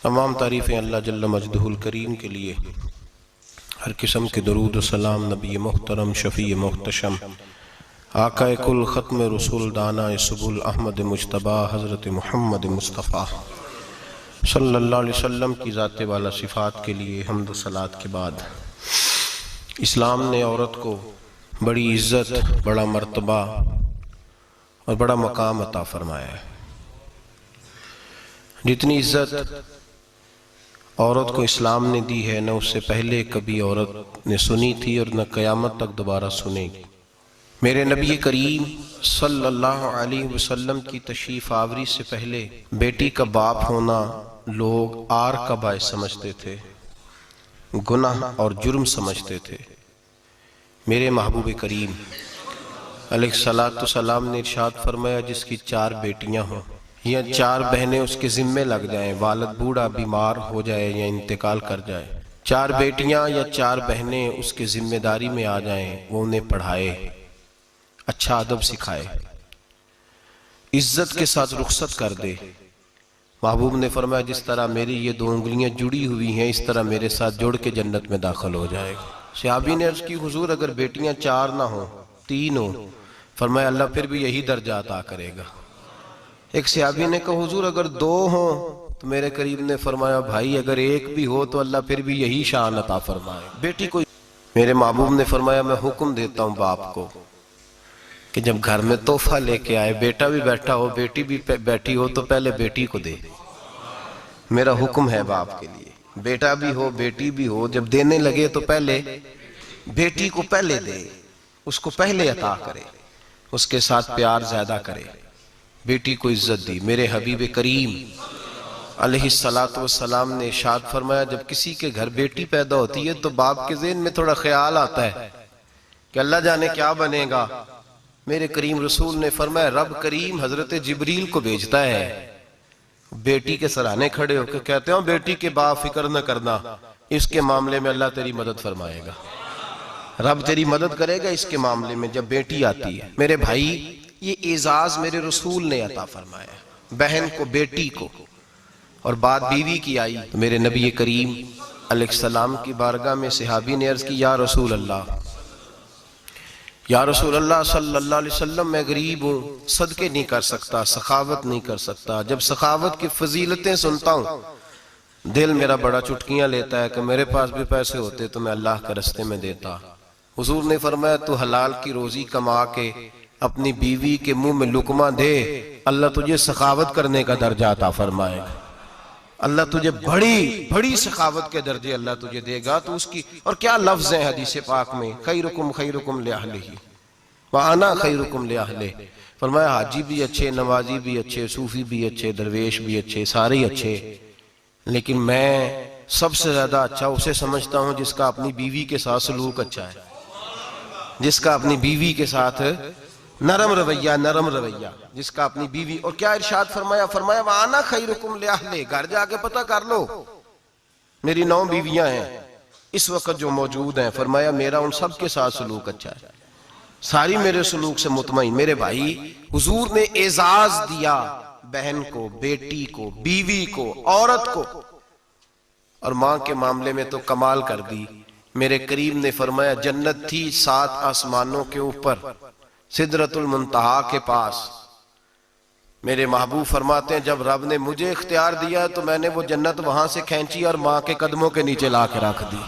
तमाम तारीफ़ें अल्लाह जल्ल मजदहुल करीम के लिए। हर किस्म के दरूद सलाम नबी मोहतरम शफ़ी मोहतशम आकाए कुल ख़त्म रसूल दाना सुबुल अहमद मुजतबा हज़रत मुहम्मद मुस्तफ़ा सल्लल्लाहु अलैहि वसल्लम की ज़ात वाला सिफ़ात के लिए हम्द सलात के बाद इस्लाम ने औरत को बड़ी इज़्ज़त, बड़ा मर्तबा और बड़ा मकाम अता फ़रमाया है। जितनी इज़्ज़त औरत को इस्लाम ने दी है, न उससे पहले कभी औरत ने सुनी थी और न क़यामत तक दोबारा सुनेगी। मेरे नबी करीम सल्लल्लाहु अलैहि वसल्लम की तशरीफ़ आवरी से पहले बेटी का बाप होना लोग आर का बायस समझते थे, गुनाह और जुर्म समझते थे। मेरे महबूब करीम अलैहिस्सलातु सलाम ने इरशाद फरमाया, जिसकी 4 बेटियां हों या 4 बहनें उसके ज़िम्मे लग जाएं, वालिद बूढ़ा बीमार हो जाए या इंतकाल कर जाए, 4 बेटियां या 4 बहनें उसके जिम्मेदारी में आ जाएं, वो उन्हें पढ़ाए, अच्छा अदब सिखाए, इज्जत के साथ रुखसत कर दे। महबूब ने फरमाया, जिस तरह मेरी ये 2 उंगलियां जुड़ी हुई हैं, इस तरह मेरे साथ जुड़ के जन्नत में दाखिल हो जाएगा। सहाबी ने अर्ज की, हुजूर अगर बेटियां 4 ना हो 3 हो? फरमाया, अल्लाह फिर भी यही दर्जा अता करेगा। एक सहाबी ने कहा, हुजूर अगर 2 हो? तो मेरे करीब ने फरमाया, भाई अगर 1 भी हो तो अल्लाह फिर भी यही शान अता फरमाए। बेटी को मेरे महबूब ने फरमाया, मैं हुक्म देता हूँ बाप को कि जब घर में तोहफा लेके आए, बेटा भी बैठा हो बेटी भी बैठी हो, तो पहले बेटी को दे। मेरा हुक्म है बाप के लिए, बेटा भी हो बेटी भी हो, जब देने लगे तो पहले बेटी को पहले दे, उसको पहले अता करे, उसके साथ प्यार ज्यादा करे, बेटी को इज्जत दी। मेरे हबीब करीम अलैहिस्सलातु वस्सलाम ने इरशाद फरमाया, जब किसी के घर बेटी पैदा होती है तो बाप के ज़हन में थोड़ा ख्याल आता है कि अल्लाह जाने क्या बनेगा। मेरे करीम रसूल ने फरमाया, रब करीम हजरत जिब्रील को भेजता है, बेटी के सराहने खड़े होकर कहते हो, बेटी के बाप फिक्र न करना, इसके मामले में अल्लाह तेरी मदद फरमाएगा, रब तेरी मदद करेगा इसके मामले में जब बेटी आती है। मेरे भाई, ये एजाज मेरे रसूल ने अता फरमाया, बहन को बेटी को, और बात बीवी की आई तो मेरे नबी करीम अलैहिस्सलाम की बारगाह में सहाबी ने अर्ज की, या रसूल अल्लाह, या रसूल अल्लाह सल्लल्लाहु अलैहि वसल्लम, मैं गरीब हूँ, सदके नहीं कर सकता, सखावत नहीं कर सकता। जब सखावत की फजीलतें सुनता हूँ दिल मेरा बड़ा चुटकियां लेता है कि मेरे पास भी पैसे होते तो मैं अल्लाह के रास्ते में देता। हुजूर ने फरमाया, तू हलाल की रोजी कमा के अपनी बीवी के मुंह में लुकमा दे, अल्लाह तुझे सखावत करने का दर्जा अता फरमाएगा, अल्लाह तुझे बड़ी बड़ी सखावत के दर्जे अल्लाह तुझे देगा। तो उसकी, और क्या लफ्ज है हदीस पाक में, खैरुकुम लिअहलिही व अना खैरुकुम लिअहलिही। फरमाया, हाजी भी अच्छे, नमाजी भी अच्छे, सूफी भी अच्छे, दरवेश भी अच्छे, सारे ही अच्छे, लेकिन मैं सबसे ज्यादा अच्छा उसे समझता हूं जिसका अपनी बीवी के साथ सलूक अच्छा है, जिसका अपनी बीवी के साथ नरम रवैया, जिसका अपनी बीवी। और क्या इरशाद फरमाया, फरमाया, वाना खैरुकुम लिअहलिही, घर जाके पता कर लो, मेरी 9 बीवियां हैं इस वक्त जो मौजूद हैं, फरमाया मेरा उन सब के साथ सलूक अच्छा है, सारी मेरे सलूक से मुतमईन। मेरे भाई, हुजूर ने एजाज दिया बहन को, बेटी को, बीवी को, औरत को, और मां के मामले में तो कमाल कर दी। मेरे करीम ने फरमाया, जन्नत थी 7 आसमानों के ऊपर, सिदरतुल मुंतहा के पास। मेरे महबूब फरमाते हैं, जब रब ने मुझे इख्तियार दिया तो मैंने वो जन्नत वहां से खींची और मां के कदमों के नीचे ला के रख दी,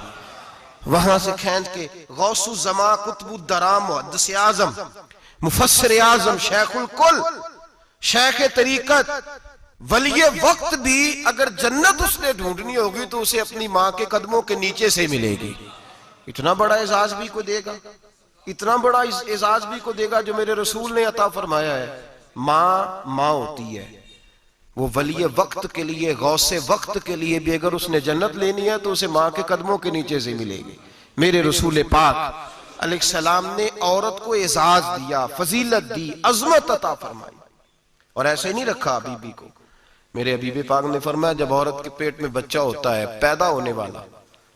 वहां से खींच के। गौसु जमा कुतुबुद्दराम मुहद्दिस आजम मुफस्सिर आजम शेखुल कुल शेख तरीकत वलिये वक्त भी अगर जन्नत उसने ढूंढनी होगी तो उसे अपनी मां के कदमों के नीचे से मिलेगी। इतना बड़ा एजाज भी को देगा, इतना बड़ा एजाज भी को देगा जो मेरे रसूल ने अता फरमाया है। मां होती है, वो वलिये वक्त के लिए, गौसे वक्त के लिए भी अगर उसने जन्नत लेनी है तो उसे मां के कदमों के नीचे से मिलेगी। मेरे रसूल पाक अलैहिस्सलाम ने औरत को एजाज दिया, फजीलत दी, अजमत अता फरमाई, और ऐसे नहीं रखा बीबी को। मेरे हबीब पाक ने फरमाया, जब औरत के पेट में बच्चा होता है पैदा होने वाला,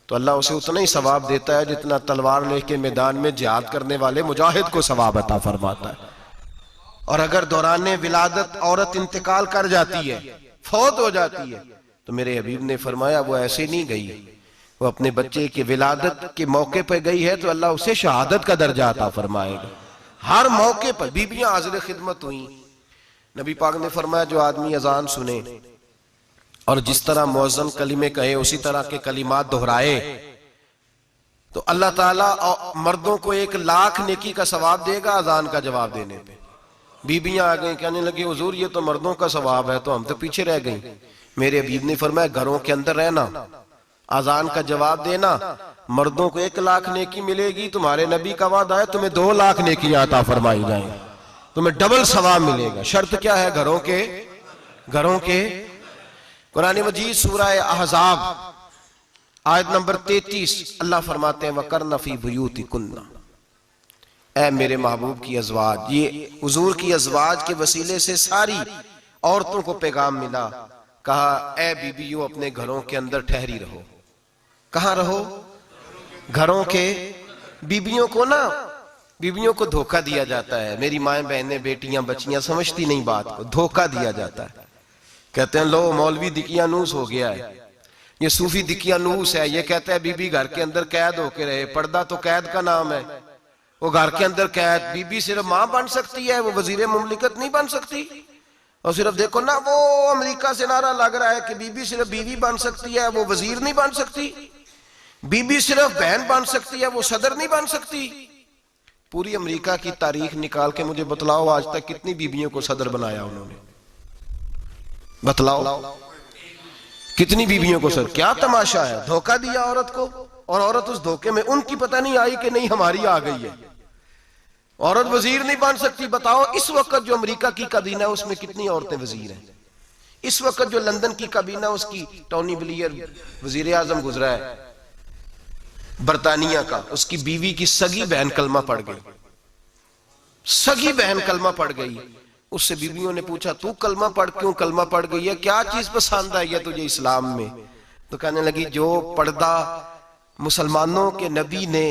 तो अल्लाह उसे उतना ही सवाब देता है जितना तलवार लेके मैदान में जिहाद करने वाले मुजाहिद को सवाब अता फरमाता है। और अगर दौरान विलादत औरत इंतकाल कर जाती है, फौत हो जाती है, तो मेरे हबीब ने फरमाया वो ऐसे नहीं गई, वो अपने बच्चे की विलादत के मौके पर गई है तो अल्लाह उसे शहादत का दर्जा अता फरमाएगा। हर मौके पर बीबियां हाजिर खिदमत हुई। नबी पाक ने फरमाया जो आदमी अजान सुने और जिस तरह मुअज्जिन कलिमे कहे उसी तरह के कलिमात दोहराए तो अल्लाह ताला मर्दों को 1,00,000 नेकी का सवाब देगा अजान का जवाब देने पे। बीबियां आ गई, कहने लगी हुजूर ये तो मर्दों का सवाब है, तो हम तो पीछे रह गई। मेरे हबीब ने फरमाया घरों के अंदर रहना, अजान का जवाब देना, मर्दों को 1,00,000 नेकी मिलेगी, तुम्हारे नबी का वादा है तुम्हें 2,00,000 नेकी अता फरमाई जाए, तुम्हें डबल सवाब मिलेगा। शर्त क्या है? घरों के कुरान मजीद सूरह अहज़ाब आयत नंबर 33 अल्लाह फरमाते हैं वकरना फी बुयूतिकुन्ना, ऐ मेरे महबूब की अज़वाज, ये हुजूर की अज़वाज के वसीले से सारी औरतों को पैगाम मिला। कहा ऐ बीबियों अपने घरों के अंदर ठहरी रहो। कहां रहो? घरों के। बीबियों को धोखा दिया जाता है। मेरी माएं बहनें बेटियां बच्चियां समझती नहीं बात को, धोखा दिया जाता है। कहते हैं लो मौलवी दिकियानूस हो गया है, ये सूफी दिकियानूस है, ये कहता है बीबी घर के अंदर कैद होके रहे। पर्दा तो कैद का नाम है, वो घर के अंदर कैद। बीबी सिर्फ मां बन सकती है, वो वजीर मुमलिकत नहीं बन सकती। और सिर्फ देखो ना वो अमेरिका से नारा लग रहा है कि बीबी सिर्फ बीवी बन सकती है, वो वजीर नहीं बन सकती। बीबी सिर्फ बहन बन सकती है, वो सदर नहीं बन सकती। पूरी अमेरिका की तारीख निकाल के मुझे बतलाओ आज तक कितनी बीबियों को सदर बनाया उन्होंने, बतलाओ कितनी बीबियों को सदर। क्या तमाशा है, धोखा दिया औरत को, और औरत उस धोखे में उनकी पता नहीं आई कि नहीं हमारी आ गई है। औरत वजीर नहीं बन सकती। बताओ इस वक्त जो अमेरिका की काबीना है उसमें कितनी औरतें वजीर हैं? इस वक्त जो लंदन की काबीना उसकी टोनी ब्लेयर वजीर आजम गुजरा है बरतानिया का, उसकी बीवी की सगी बहन कलमा पड़ गई। सगी बहन कलमा पड़ गई। उससे बीवियों ने पूछा तू कलमा पढ़ क्यों कलमा पड़ गई है, क्या चीज पसंद आई है तुझे इस्लाम में? तो कहने लगी जो पर्दा मुसलमानों के नबी ने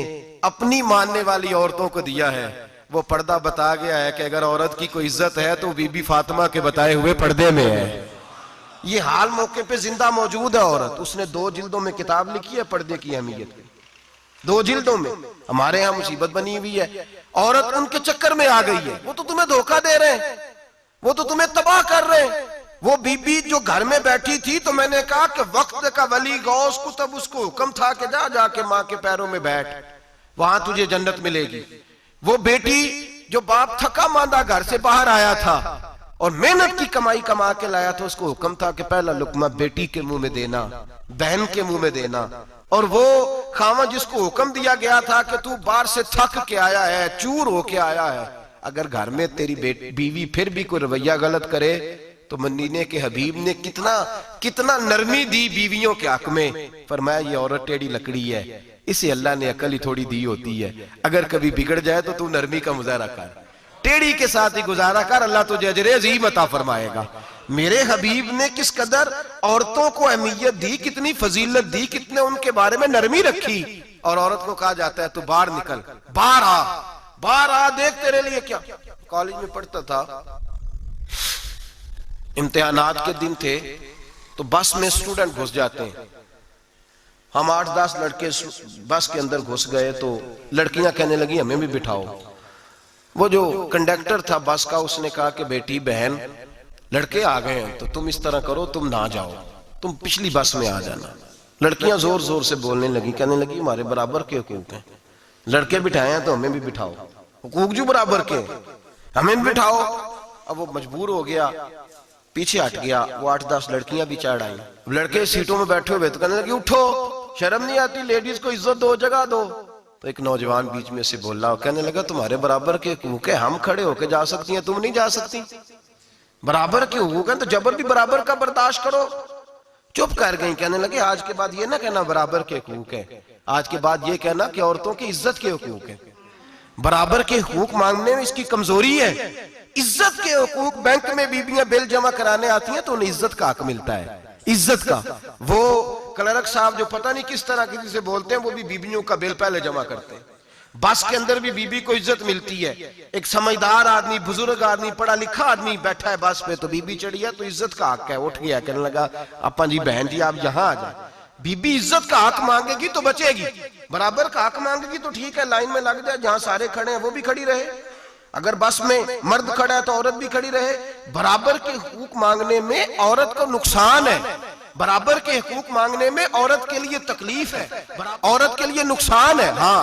अपनी मानने वाली औरतों को दिया है वो पर्दा बता गया है कि अगर औरत की कोई इज्जत है तो बीबी फातिमा के बताए हुए पर्दे में है। ये हाल मौके पे जिंदा मौजूद है औरत। उसने 2 जिल्दों में किताब लिखी है पर्दे की अहमियत की, 2 जिल्दों में। हमारे यहाँ मुसीबत बनी हुई है, औरत उनके चक्कर में आ गई है। वो तो तुम्हें धोखा दे रहे हैं, वो तो तुम्हें तबाह कर रहे हैं। वो बीबी जो घर में बैठी थी तो मैंने कहा कि वक्त का वली गौस कुतुब उसको हुक्म था कि जा जाके माँ के पैरों में बैठ, वहां तुझे जन्नत मिलेगी। वो बेटी जो बाप थका मांदा घर से बाहर आया था और मेहनत की कमाई कमा के लाया था, उसको हुक्म था कि पहला लुकमा बेटी के मुंह में देना, बहन के मुंह में देना। और वो खामा जिसको हुक्म दिया गया था कि तू बाहर से थक के आया है, चूर होके आया है, अगर घर में तेरी बीवी फिर भी कोई रवैया गलत करे तो मदीने के हबीब ने कितना नरमी दी बीवियों के हक में। फरमाया ये औरत टेढ़ी लकड़ी है, इसे अल्लाह ने अकल ही थोड़ी दी होती है, अगर कभी बिगड़ जाए तो तू नरमी का मुजाहरा कर, टेढ़ी के साथ ही गुजारा कर, अल्लाह तुझे अजर अज़ीम अता फरमाएगा। मेरे हबीब ने किस कदर औरतों को अहमियत दी, कितनी फजीलत दी, कितने उनके बारे में नरमी रखी। और औरत को कहा जाता है तू बाहर निकल, बाहर आ, देख तेरे लिए क्या। कॉलेज में पढ़ता था, इम्तिहानात के दिन थे तो बस में स्टूडेंट घुस जाते हैं। हम 8-10 लड़के बस के अंदर घुस गए तो लड़कियां कहने लगी हमें भी बिठाओ। वो जो कंडक्टर था बस का उसने कहा कि बेटी बहन लड़के आ गए हैं तो तुम इस तरह करो, तुम ना जाओ, तुम पिछली बस में आ जाना। लड़कियां जोर जोर से बोलने लगी, कहने लगी हमारे बराबर के हुकूक हैं, लड़के बिठाए हैं तो हमें भी बिठाओ, हुकूक जो बराबर के हमें भी बिठाओ। अब वो मजबूर हो गया, पीछे हट गया। वो 8-10 लड़कियां भी चढ़ आई, लड़के सीटों में बैठे हुए तो कहने लगे उठो, शर्म नहीं आती, लेडीज को इज्जत दो, जगह दो। तो एक नौजवान बीच में से बोला, कहने लगा तुम्हारे बराबर के हुकूक है, हम खड़े होके जा सकती हैं, तुम नहीं जा सकती। बराबर के हुकूक है तो जबर भी बराबर का बर्दाश्त करो। चुप कर गई। कहने लगे आज के बाद ये ना कहना बराबर के हुकूक है, आज के बाद ये कहना कि औरतों की इज्जत के हुकूक है। बराबर के हुकूक मांगने में इसकी कमजोरी है। इज्जत के हुकूक, बैंक में बीबियां बिल जमा कराने आती हैं तो उन्हें इज्जत का हक मिलता है, इज्जत का। वो क्लर्क साहब जो पता नहीं किस तरह किसी से बोलते हैं वो भी बीबियों का बिल पहले जमा करते हैं। बस के अंदर भी बीबी को इज्जत मिलती है। एक समझदार आदमी, बुजुर्ग आदमी, पढ़ा लिखा आदमी बैठा है बस पे, तो बीबी चढ़ी है तो इज्जत का हक है। उठ गया, कहने लगा अपा जी बहन जी आप यहाँ आ जाए। बीबी इज्जत का हक मांगेगी तो बचेगी, बराबर का हक मांगेगी तो ठीक है, लाइन में लग जाए, जहां सारे खड़े हैं वो भी खड़ी रहे। अगर बस में मर्द खड़ा है तो औरत भी खड़ी रहे। बराबर के हुकूक मांगने में औरत को नुकसान है, बराबर के हुकूक मांगने में औरत के लिए तकलीफ है, औरत के लिए नुकसान है। हाँ,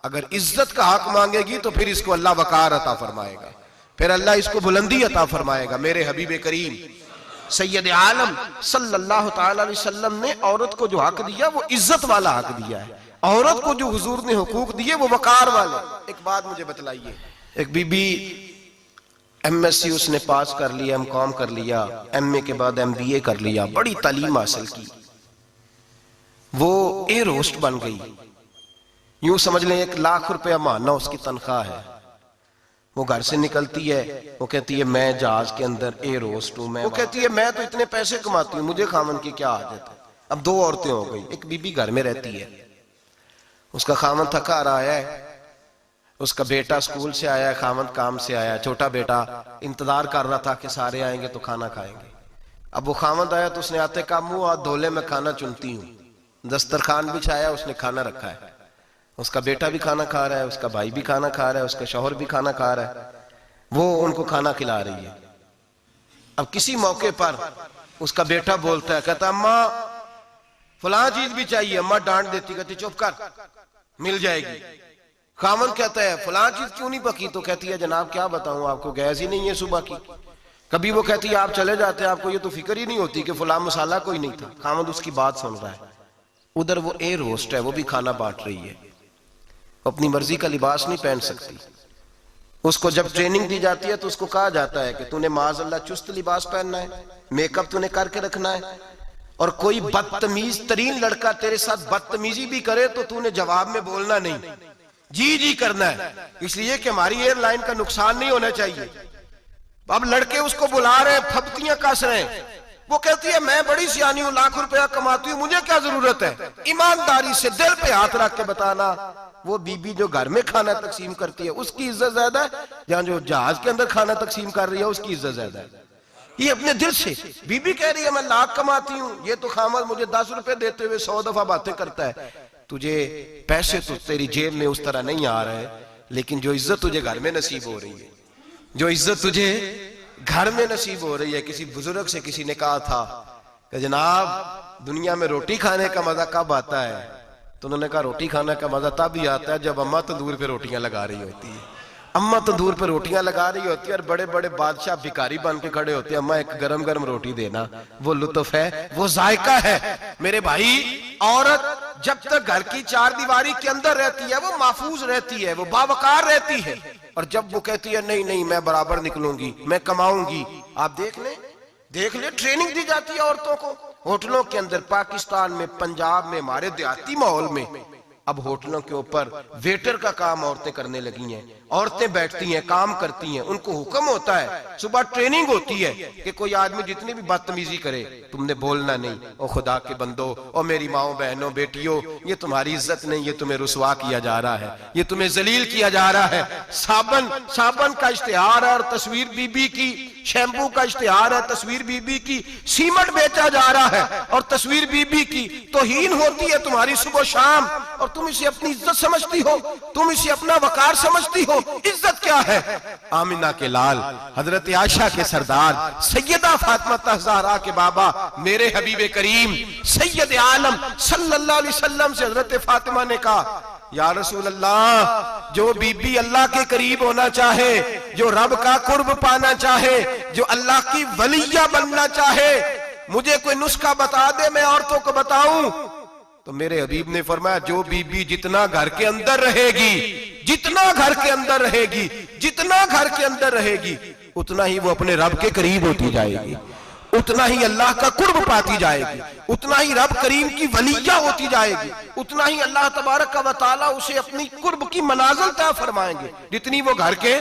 अगर इज्जत का हक मांगेगी तो फिर इसको अल्लाह वकार अता फरमाएगा, फिर अल्लाह इसको बुलंदी अता फरमाएगा। मेरे हबीब करीम सैयद आलम सल्लल्लाहु ताला अलैहि वसल्लम ने औरत को जो हक दिया वो इज्जत वाला हक दिया है। औरत को जो हुजूर ने हुकूक दिए वो वकार वाले। एक बात मुझे बतलाइए, एक बीबी एमएससी उसने पास कर लिया, एमकॉम कर लिया, एमए के बाद एमबीए कर लिया, बड़ी तालीम हासिल की, वो एयर होस्ट बन गई। यूं समझ लें 1 लाख रुपया महीना उसकी तनख्वाह है। वो घर से निकलती है, वो कहती है मैं जहाज के अंदर एयर होस्ट हूं। वो कहती है मैं तो इतने पैसे कमाती हूँ, मुझे खामन की क्या आदत है। अब 2 औरतें हो गई, एक बीबी घर में रहती है, उसका खामन थका रहा है, उसका बेटा स्कूल से आया है, खामन काम से आया, छोटा बेटा इंतजार कर रहा था कि सारे आएंगे तो खाना खाएंगे। अब वो खामन आया तो उसने आते का मुंह हाथ धोले में खाना चुनती हूँ, दस्तरखान बिछाया, उसने खाना रखा है, उसका बेटा भी खाना खा रहा है, उसका भाई भी खाना खा रहा है, उसका शौहर भी खाना खा रहा है, वो उनको खाना खिला रही है। अब किसी मौके पर उसका बेटा बोलता है, कहता अम्मा फलां चीज भी चाहिए। अम्मा डांट देती, कहती चुप कर, मिल जाएगी। खामन कहता है फलां चीज क्यों नहीं पकी, तो कहती है जनाब क्या बताऊं आपको, गैस ही नहीं है सुबह की। कभी वो कहती है आप चले जाते हैं, आपको ये तो फिक्र ही नहीं होती कि फलां मसाला कोई नहीं था। खामन उसकी बात सुन रहा है। उधर वो एयर होस्ट है, वो भी खाना बांट रही है, अपनी मर्जी का लिबास नहीं पहन सकती। उसको जब ट्रेनिंग दी जाती है तो उसको कहा जाता है कि तूने माज़अल्लाह चुस्त लिबास पहनना है, मेकअप तूने करके रखना है, और कोई बदतमीज तरीन लड़का तेरे साथ बदतमीजी भी करे तो तूने जवाब में बोलना नहीं, जी जी करना है, इसलिए कि हमारी एयरलाइन का नुकसान नहीं होना चाहिए। अब लड़के उसको बुला रहे, फबतियां कस रहे हैं, वो कहती है मैं बड़ी सियानी हूं, लाख रुपया कमाती हूं, मुझे क्या जरूरत है। ईमानदारी से दिल पे हाथ रख के बताना, वो बीबी जो घर में खाना तकसीम करती है उसकी इज्जत ज्यादा है, जहां जो जहाज के अंदर खाना तकसीम कर रही है उसकी इज्जत ज्यादा है। ये अपने दिल से बीबी कह रही है मैं लाख कमाती हूं, ये तो खामद मुझे 10 रुपए देते हुए 100 दफा बातें करता है। तुझे पैसे तो तेरी जेब में उस तरह नहीं आ रहे, लेकिन जो इज्जत तुझे घर में नसीब हो रही है, जो इज्जत तुझे घर में नसीब हो रही है। किसी बुजुर्ग से किसी ने कहा था कि जनाब दुनिया में रोटी खाने का मजा कब आता है, तो उन्होंने कहा रोटी खाने का मजा तब ही आता है जब अम्मा तंदूर पे रोटियां लगा रही होती है। अम्मा तंदूर पे रोटियां लगा रही होती है और बड़े बड़े बादशाह भिखारी बन के खड़े होते हैं, अम्मा एक गरम गरम रोटी देना, वो लुत्फ है, वो जायका है। मेरे भाई, औरत जब तक घर की 4 दीवारी के अंदर रहती है वो महफूज रहती है, वो बावकार रहती है, और जब वो कहती है नहीं नहीं मैं बराबर निकलूंगी, मैं कमाऊंगी, आप देख ले ट्रेनिंग दी जाती है औरतों को होटलों के अंदर, पाकिस्तान में, पंजाब में, हमारे देहाती माहौल में। अब होटलों के ऊपर वेटर का काम औरतें करने लगी हैं, औरतें बैठती हैं, काम करती हैं, उनको हुक्म होता है, सुबह ट्रेनिंग होती है कि कोई आदमी जितनी भी बदतमीजी करे तुमने बोलना नहीं। ओ खुदा के बंदो, ओ मेरी माओ बहनों बेटियों, ये तुम्हारी इज्जत नहीं, ये तुम्हें रुसवा किया जा रहा है, ये तुम्हें जलील किया जा रहा है। साबन का इश्तिहार है और तस्वीर बीबी की, शैम्पू का इश्तिहार है, तस्वीर बीबी की, सीमेंट बेचा जा रहा है और तस्वीर बीबी की, तौहीन होती है तुम्हारी सुबह शाम, और तुम इसे अपनी इज्जत समझती हो, तुम इसे अपना वकार समझती हो। इज्जत क्या है? आमिना के लाल, हजरत आयशा के सरदार, सैयदा फातिमा ज़हरा के बाबा, मेरे हबीब करीम सैयद आलम सल्लल्लाहु अलैहि वसल्लम से हजरत फातिमा ने कहा या रसूल अल्लाह, जो बीबी अल्लाह के करीब होना चाहे, जो रब का कुर्ब पाना चाहे, जो अल्लाह की वलिया बनना चाहे, मुझे कोई नुस्खा बता दे, मैं औरतों को बताऊं। तो मेरे हबीब ने फरमाया जो बीबी जितना घर के अंदर रहेगी, जितना घर के अंदर रहेगी, जितना घर के अंदर रहेगी, उतना ही वो अपने रब के करीब होती जाएगी, उतना ही अल्लाह का कुर्ब पाती जाएगी, उतना ही रब करीम की वलिया होती जाएगी, उतना ही अल्लाह तबारक व तआला उसे अपनी कुर्ब की मनाजिल तय फरमाएंगे जितनी वो घर के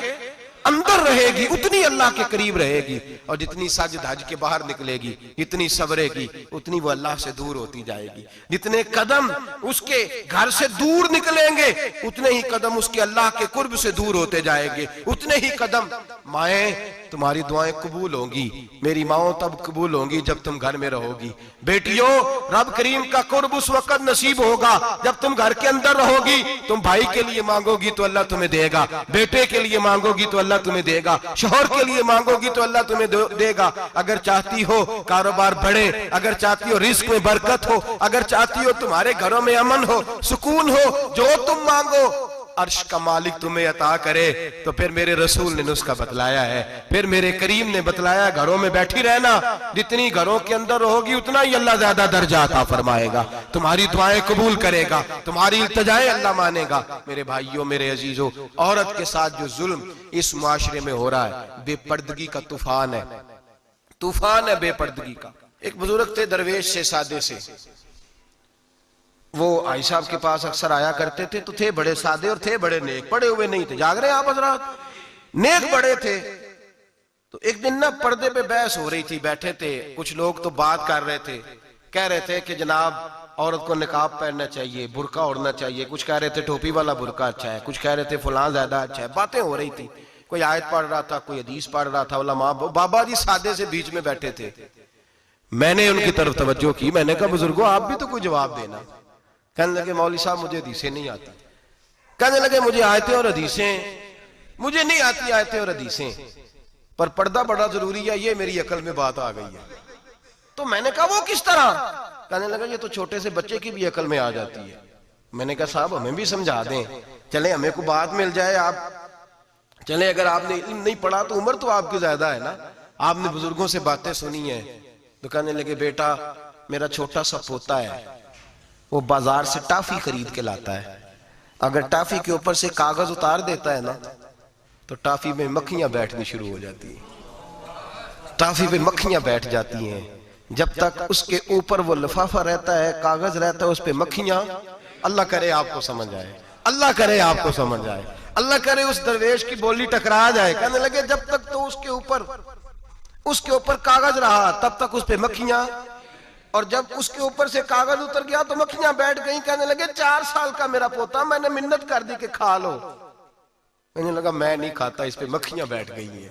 अंदर रहेगी उतनी अल्लाह के करीब रहेगी, और जितनी सज धज के बाहर निकलेगी, जितनी सवरेगी, उतनी वो अल्लाह से दूर होती जाएगी। जितने कदम उसके घर से दूर निकलेंगे, उतने ही कदम उसके अल्लाह के कुर्ब से दूर होते जाएंगे। उतने ही कदम माए तुम्हारी दुआएं कबूल होंगी, मेरी माओ तब कबूल होंगी जब तुम घर में रहोगी। बेटियों, रब करीम का कुर्ब उस वक्त नसीब होगा जब तुम घर के अंदर रहोगी। तुम भाई के लिए मांगोगी तो अल्लाह तुम्हें देगा, बेटे के लिए मांगोगी तो अल्लाह तुम्हें देगा, शोहर के लिए मांगोगी तो अल्लाह तुम्हें देगा। अगर चाहती हो कारोबार बढ़े, अगर चाहती हो रिस्क में बरकत हो, अगर चाहती हो तुम्हारे घरों में अमन हो, सुकून हो, जो तुम मांगो अर्श का मालिक तुम्हें अता करे, तो फिर मेरे रसूल ने नुस्खा बतलाया है, फिर मेरे करीम ने बतलाया, घरों में बैठी रहना। जितनी घरों के अंदर रहोगी उतना ही अल्लाह ज्यादा दर्जा अता फरमाएगा, तुम्हारी दुआएं कबूल करेगा, तुम्हारी इल्तिजाएं अल्लाह मानेगा। मेरे भाइयों, मेरे अजीजों, औरत के साथ जो जुल्म इस मुआशरे में हो रहा है, बेपर्दगी का तूफान है, तूफान है बेपर्दगी का। एक बुजुर्ग थे, दरवेश से, सादे से, वो आई साहब के पास अक्सर आया करते थे, तो थे बड़े सादे और थे बड़े नेक, पढ़े हुए नहीं थे, जाग रहे आप हजरात, नेक बड़े थे। तो एक दिन ना पर्दे पे बहस हो रही थी, बैठे थे कुछ लोग, तो बात कर रहे थे, कह रहे थे कि जनाब औरत को निकाब पहनना चाहिए, बुर्का ओढ़ना चाहिए, कुछ कह रहे थे टोपी वाला बुर्का अच्छा है, कुछ कह रहे थे फलां ज्यादा अच्छा है। बातें हो रही थी, कोई आयत पढ़ रहा था, कोई हदीस पढ़ रहा था, उलमा बाबा जी सादे से बीच में बैठे थे। मैंने उनकी तरफ तवज्जो की, मैंने कहा बुजुर्गो आप भी तो कोई जवाब देना। कहने लगे मौलवी साहब मुझे हदीसें नहीं आती। कहने लगे मुझे आयतें और हदीसें, मुझे नहीं आती आयतें और हदीसें, पर पर्दा बड़ा जरूरी है, ये मेरी अकल में बात आ गई है। तो मैंने कहा वो किस तरह? कहने लगा ये तो छोटे से बच्चे की भी अकल में आ जाती है। मैंने कहा साहब हमें भी समझा दें, चले हमें को बात मिल जाए, आप चले, अगर आपने इल्म नहीं पढ़ा तो उम्र तो आपकी ज्यादा है ना, आपने बुजुर्गों से बातें सुनी है। तो कहने लगे बेटा मेरा छोटा सा पोता है, वो बाजार से टाफी खरीद के लाता है, अगर टाफी के ऊपर से कागज उतार देता है ना, तो टाफी में मक्खियां बैठनी शुरू हो जाती है, टाफी पे मक्खियां बैठ जाती हैं। जब तक उसके ऊपर वो लिफाफा रहता है, कागज रहता है, उस पे मक्खियां, अल्लाह करे आपको समझ आए, अल्लाह करे आपको समझ आए, अल्लाह करे उस दरवेश की बोली टकरा जाए। कहने लगे जब तक तो उसके ऊपर कागज रहा तब तक उस पे मक्खियां, और जब उसके ऊपर से कागज उतर गया तो मक्खियां बैठ गई। कहने लगे 4 साल का मेरा पोता, मैंने मिन्नत कर दी कि खा लो। कहने लगा मैं नहीं खाता, इस पे मक्खियां बैठ गई है,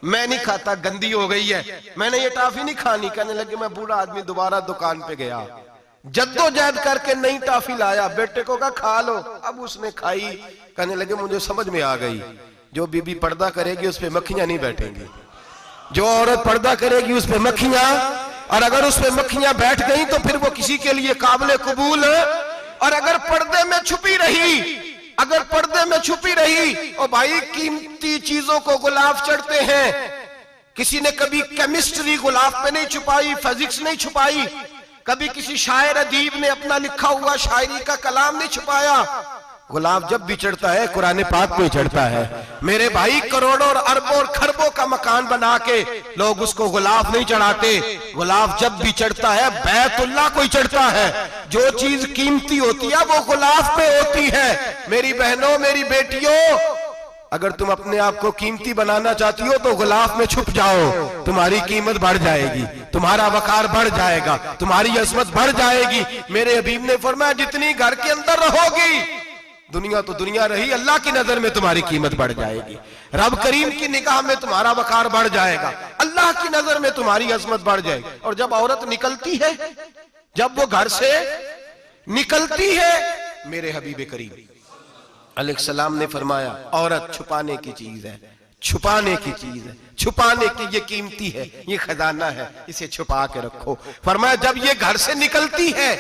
मैं नहीं खाता, गंदी हो गई है, मैंने ये टाफी नहीं खानी। कहने लगे मैं बूढ़ा आदमी दोबारा दुकान पे गया, जद्दोजहद करके नई टाफी लाया, बेटे को कहा खा लो, अब उसने खाई। कहने लगे मुझे समझ में आ गई, जो बीबी पर्दा करेगी उस पे मक्खियां नहीं बैठेंगी, जो औरत पर्दा करेगी उस पे मक्खियां, और अगर उस पे मक्खियां बैठ गई तो फिर वो किसी के लिए काबिल कबूल है। और अगर पर्दे में छुपी रही, अगर पर्दे में छुपी रही, और भाई कीमती चीजों को गुलाब चढ़ते हैं, किसी ने कभी केमिस्ट्री गुलाब पे नहीं छुपाई, फिजिक्स नहीं छुपाई, कभी किसी शायर अदीब ने अपना लिखा हुआ शायरी का कलाम नहीं छुपाया। गुलाब जब भी चढ़ता है कुरान पाक पे चढ़ता है। मेरे भाई करोड़ों और अरबों और खरबों का मकान बना के लोग उसको गुलाब नहीं चढ़ाते, गुलाब जब भी चढ़ता है बैतुल्लाह को ही चढ़ता है। जो चीज कीमती होती है वो गुलाब पे होती है। मेरी बहनों, मेरी बेटियों, अगर तुम अपने आप को कीमती बनाना चाहती हो तो गुलाब में छुप जाओ, तुम्हारी कीमत बढ़ जाएगी, तुम्हारा वकार बढ़ जाएगा, तुम्हारी अजमत बढ़ जाएगी। मेरे हबीब ने फरमाया जितनी घर के अंदर रहोगी, दुनिया तो दुनिया रही, अल्लाह की नजर में तुम्हारी कीमत बढ़ जाएगी, रब करीम की निगाह में तुम्हारा वकार बढ़ जाएगा, अल्लाह की नजर में तुम्हारी अजमत बढ़ जाएगी। और जब औरत निकलती है, जब वो घर से निकलती है, मेरे हबीब करीम अलैहिस्सलाम ने फरमाया औरत छुपाने की चीज है, छुपाने की चीज है, छुपाने की, ये कीमती है, ये खजाना है, इसे छुपा के रखो। फरमाया जब ये घर से निकलती है,